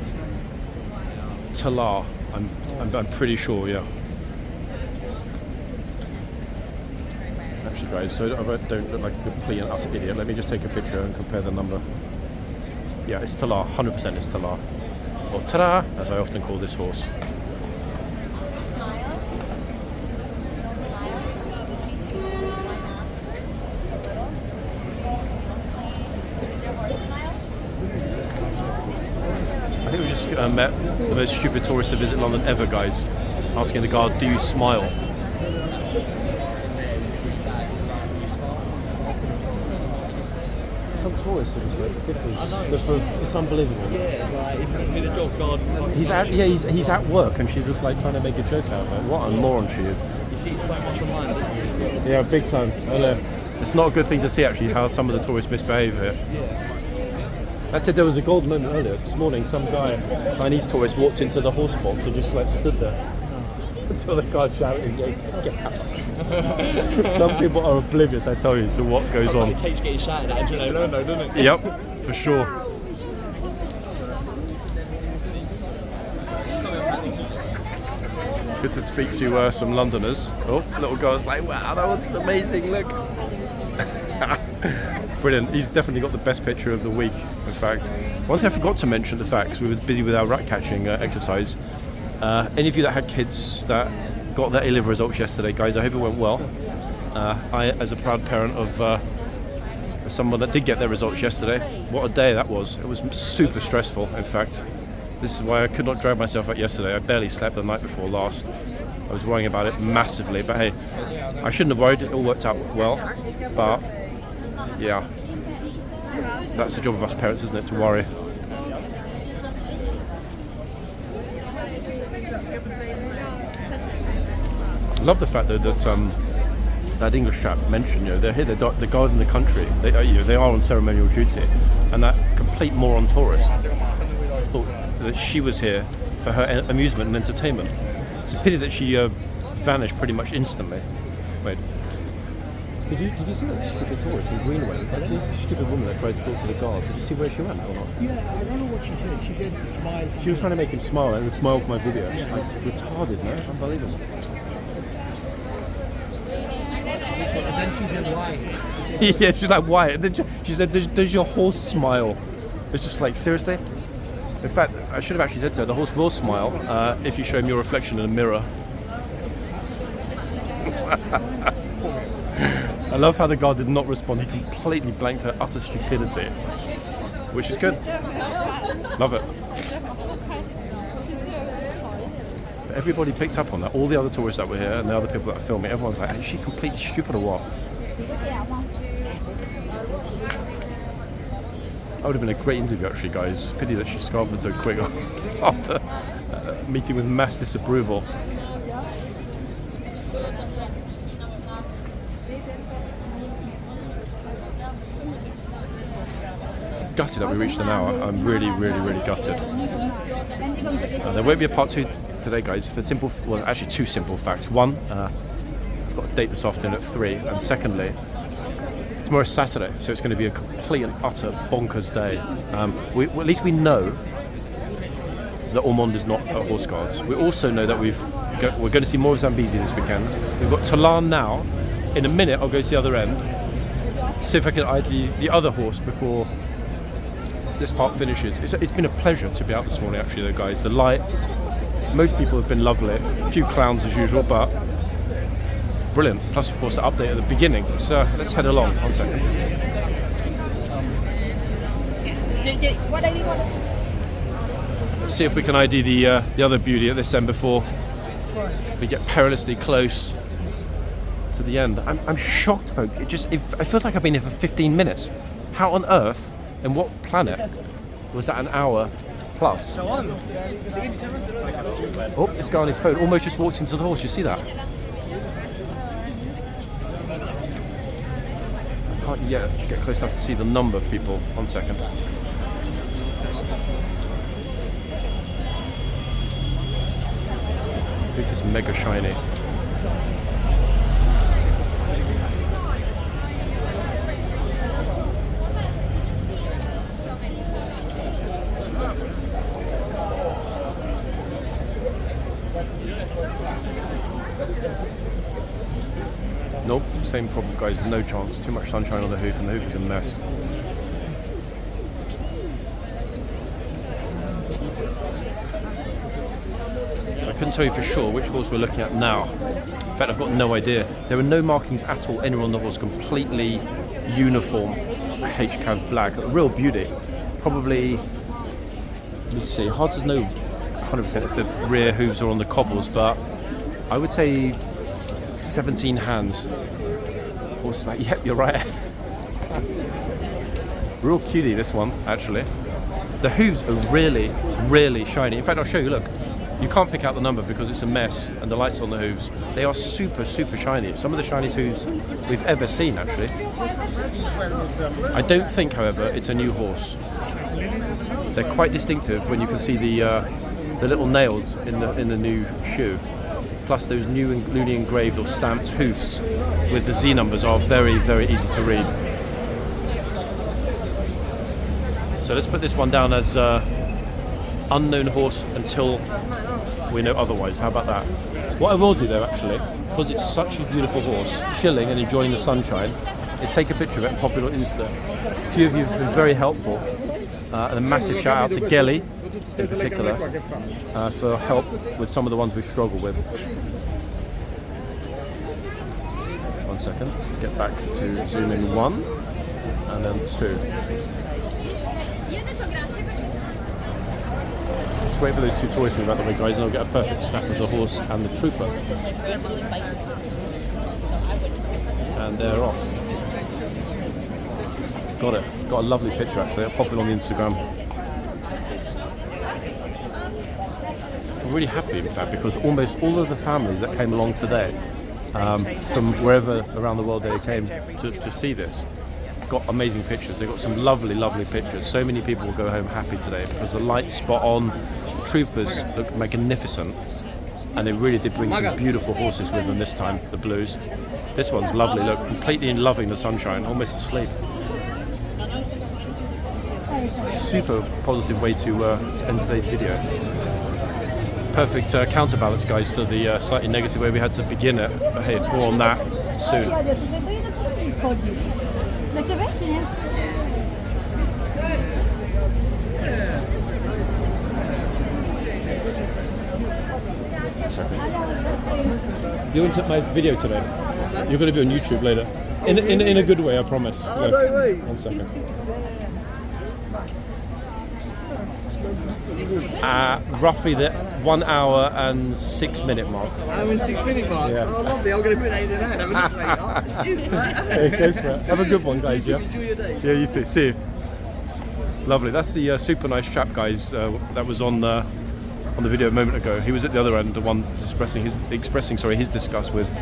Talar. I'm pretty sure, yeah. Actually, guys, so I don't look like a complete and utter idiot, let me just take a picture and compare the number. Yeah, it's Talar. 100% it's Talar, or Ta-da, as I often call this horse. Met the most stupid tourist to visit London ever, guys. Asking the guard, do you smile? Some tourists are just like, it's unbelievable. Yeah, he's having the job guard. He's at work and she's just like trying to make a joke out of it. What a moron she is. You see it so much online, don't you? Yeah, big time. I know. It's not a good thing to see actually how some of the tourists misbehave here. Yeah. I said there was a gold moment earlier this morning. Some guy, Chinese tourist, walked into the horse box and just like stood there until the guard shouted, "Get out!" Some people are oblivious, I tell you, to what goes on. It takes getting shouted at until they learn, though, doesn't it? Yep, for sure. Good to speak to some Londoners. Oh, little girl's like, wow, that was amazing, look. Brilliant. He's definitely got the best picture of the week, in fact. One thing I forgot to mention, the fact, 'cause we were busy with our rat catching exercise. Any of you that had kids that got their A-level results yesterday, guys, I hope it went well. I, as a proud parent of someone that did get their results yesterday, what a day that was. It was super stressful, in fact. This is why I could not drag myself out yesterday. I barely slept the night before last. I was worrying about it massively, but hey, I shouldn't have worried. It all worked out well, but yeah, that's the job of us parents, isn't it, to worry. I love the fact though that that English chap mentioned, they're here, they're guarding the country. They are on ceremonial duty, and that complete moron tourist thought that she was here for her amusement and entertainment. It's a pity that she vanished pretty much instantly. Wait. Did you see that stupid tourist in Greenway? That's a stupid woman that tried to talk to the guard. Did you see where she went or not? Yeah, I don't know what she said. She said smile. She was trying to make him smile and smile for my video. She's like, retarded, no? Unbelievable. And then she said why? Yeah, she's like, why? And then she said, does your horse smile? It's just like, seriously? In fact, I should have actually said to her, the horse will smile if you show him your reflection in a mirror. I love how the guard did not respond. He completely blanked her utter stupidity, which is good. Love it. But everybody picks up on that. All the other tourists that were here and the other people that are filming, everyone's like, is she completely stupid or what? That would have been a great interview actually, guys. Pity that she scarpered so quick after meeting with mass disapproval. Gutted that we reached an hour. I'm really gutted. There won't be a part 2 today, guys, for simple, well, actually 2 simple facts. One, I've got a date this afternoon at 3, and secondly, tomorrow's Saturday, so it's going to be a complete and utter bonkers day. At least we know that Ormond is not at Horseguards. We also know that we're going to see more of Zambezi this weekend. We've got Tolan now. In a minute, I'll go to the other end, see if I can ID the other horse before this part finishes. It's been a pleasure to be out this morning, actually, though, guys. The light, most people have been lovely. A few clowns as usual, but brilliant. Plus, of course, the update at the beginning. So let's head along. 1 second. Let's see if we can ID the other beauty at this end before we get perilously close to the end. I'm shocked, folks. It feels like I've been here for 15 minutes. How on earth, and what planet, was that an hour plus? Oh, this guy on his phone almost just walked into the horse. You see that? Can't yet get close enough to see the number of people. 1 second. Hoof is mega shiny. Nope, same problem, guys. No chance. Too much sunshine on the hoof, and the hoof is a mess. So I couldn't tell you for sure which horse we're looking at now. In fact, I've got no idea. There are no markings at all anywhere on the horse. Completely uniform HCAV black. A real beauty. Probably, let me see, hard to know 100% if the rear hooves are on the cobbles, but I would say 17 hands. Horse is like, yep, you're right. Real cutie, this one, actually. The hooves are really, really shiny. In fact, I'll show you, look. You can't pick out the number because it's a mess and the light's on the hooves. They are super, super shiny. Some of the shiniest hooves we've ever seen, actually. I don't think, however, it's a new horse. They're quite distinctive when you can see the little nails in the new shoe. Plus those newly engraved or stamped hoofs with the Z numbers are very, very easy to read. So let's put this one down as unknown horse until we know otherwise. How about that? What I will do though, actually, because it's such a beautiful horse, chilling and enjoying the sunshine, is take a picture of it and pop it on Insta. A few of you have been very helpful, and a massive shout out to Gelly in particular for help with some of the ones we've struggled with. 1 second, let's get back to zoom in 1 and then 2. Just wait for those two toys to move out of the way, guys, and I'll get a perfect snap of the horse and the trooper. And they're off. Got it. Got a lovely picture actually. I'll pop it on the Instagram. I feel really happy, in fact, because almost all of the families that came along today, from wherever around the world they came to see this, got amazing pictures. They got some lovely, lovely pictures. So many people will go home happy today because the light's spot on. The troopers look magnificent, and they really did bring some beautiful horses with them this time. The blues. This one's lovely. Look, completely loving the sunshine, almost asleep. Super positive way to end today's video. Perfect counterbalance, guys, to the slightly negative way we had to begin it. But hey, more on that soon. You into my video today? You're going to be on YouTube later. In a good way, I promise. Oh, no way. 1 second. Roughly the 1 hour and 6 minute mark. 1 hour and 6 minute mark? Yeah. Oh, lovely. I'm going to put that in there and have a look later. Hey, go for it. Have a good one, guys. Yeah. Enjoy your day. Yeah, you too. See you. Lovely. That's the super nice chap, guys. That was on the video a moment ago. He was at the other end, the one expressing his disgust with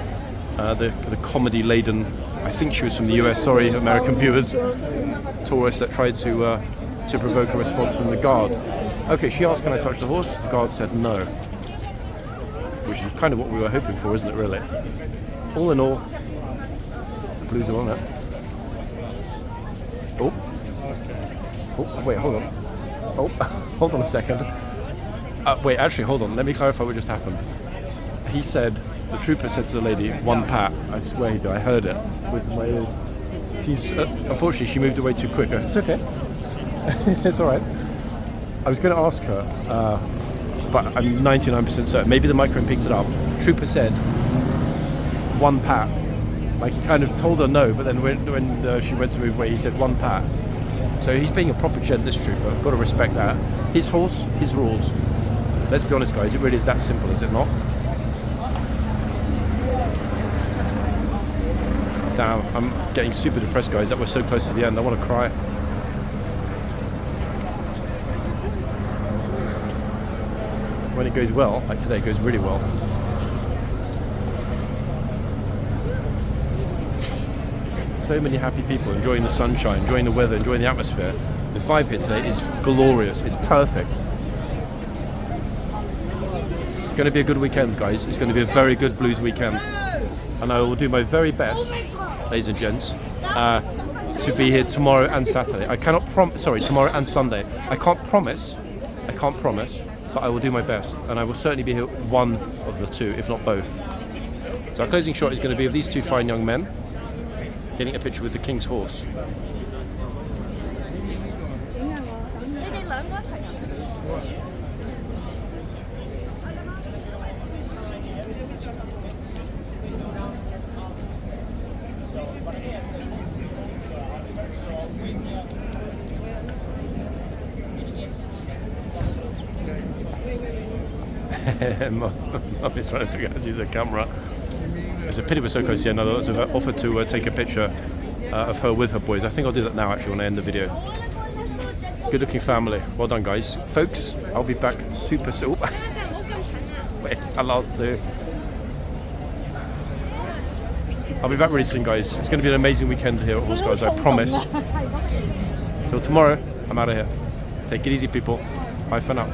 the comedy laden. I think she was from the US. Sorry, American viewers. Tourist that tried to provoke a response from the guard. Okay, she asked, "Can I touch the horse?" The guard said no, which is kind of what we were hoping for, isn't it? Really. All in all, the blues are on it. Oh, wait, hold on. Oh, hold on a second. Wait, actually, hold on. Let me clarify what just happened. He said, the trooper said to the lady, "1 pat." I swear he did. I heard it with my ears. She's unfortunately she moved away too quick. It's okay. It's all right. I was going to ask her, but I'm 99% certain. Maybe the microphone picked it up. The trooper said, "1 pat." Like he kind of told her no, but then when she went to move away, he said 1 pat. So he's being a proper gent, this trooper. Got to respect that. His horse, his rules. Let's be honest, guys. It really is that simple, is it not? Damn, I'm getting super depressed, guys. That was so close to the end. I want to cry. When it goes well, like today, it goes really well. So many happy people enjoying the sunshine, enjoying the weather, enjoying the atmosphere. The vibe here today is glorious. It's perfect. It's going to be a good weekend, guys. It's going to be a very good blues weekend. And I will do my very best, ladies and gents, to be here tomorrow and Saturday. I cannot tomorrow and Sunday. I can't promise, but I will do my best. And I will certainly be here one of the two, if not both. So our closing shot is going to be of these two fine young men getting a picture with the king's horse. Mummy's trying to figure out how to use a camera. It's a pity we're so close to the end. Otherwise, I've offered to take a picture of her with her boys. I think I'll do that now, actually, when I end the video. Good looking family. Well done, guys. Folks, I'll be back super soon. Wait, our last two. I'll be back really soon, guys. It's going to be an amazing weekend here at Horseguards, I promise. Till tomorrow, I'm out of here. Take it easy, people. Bye for now.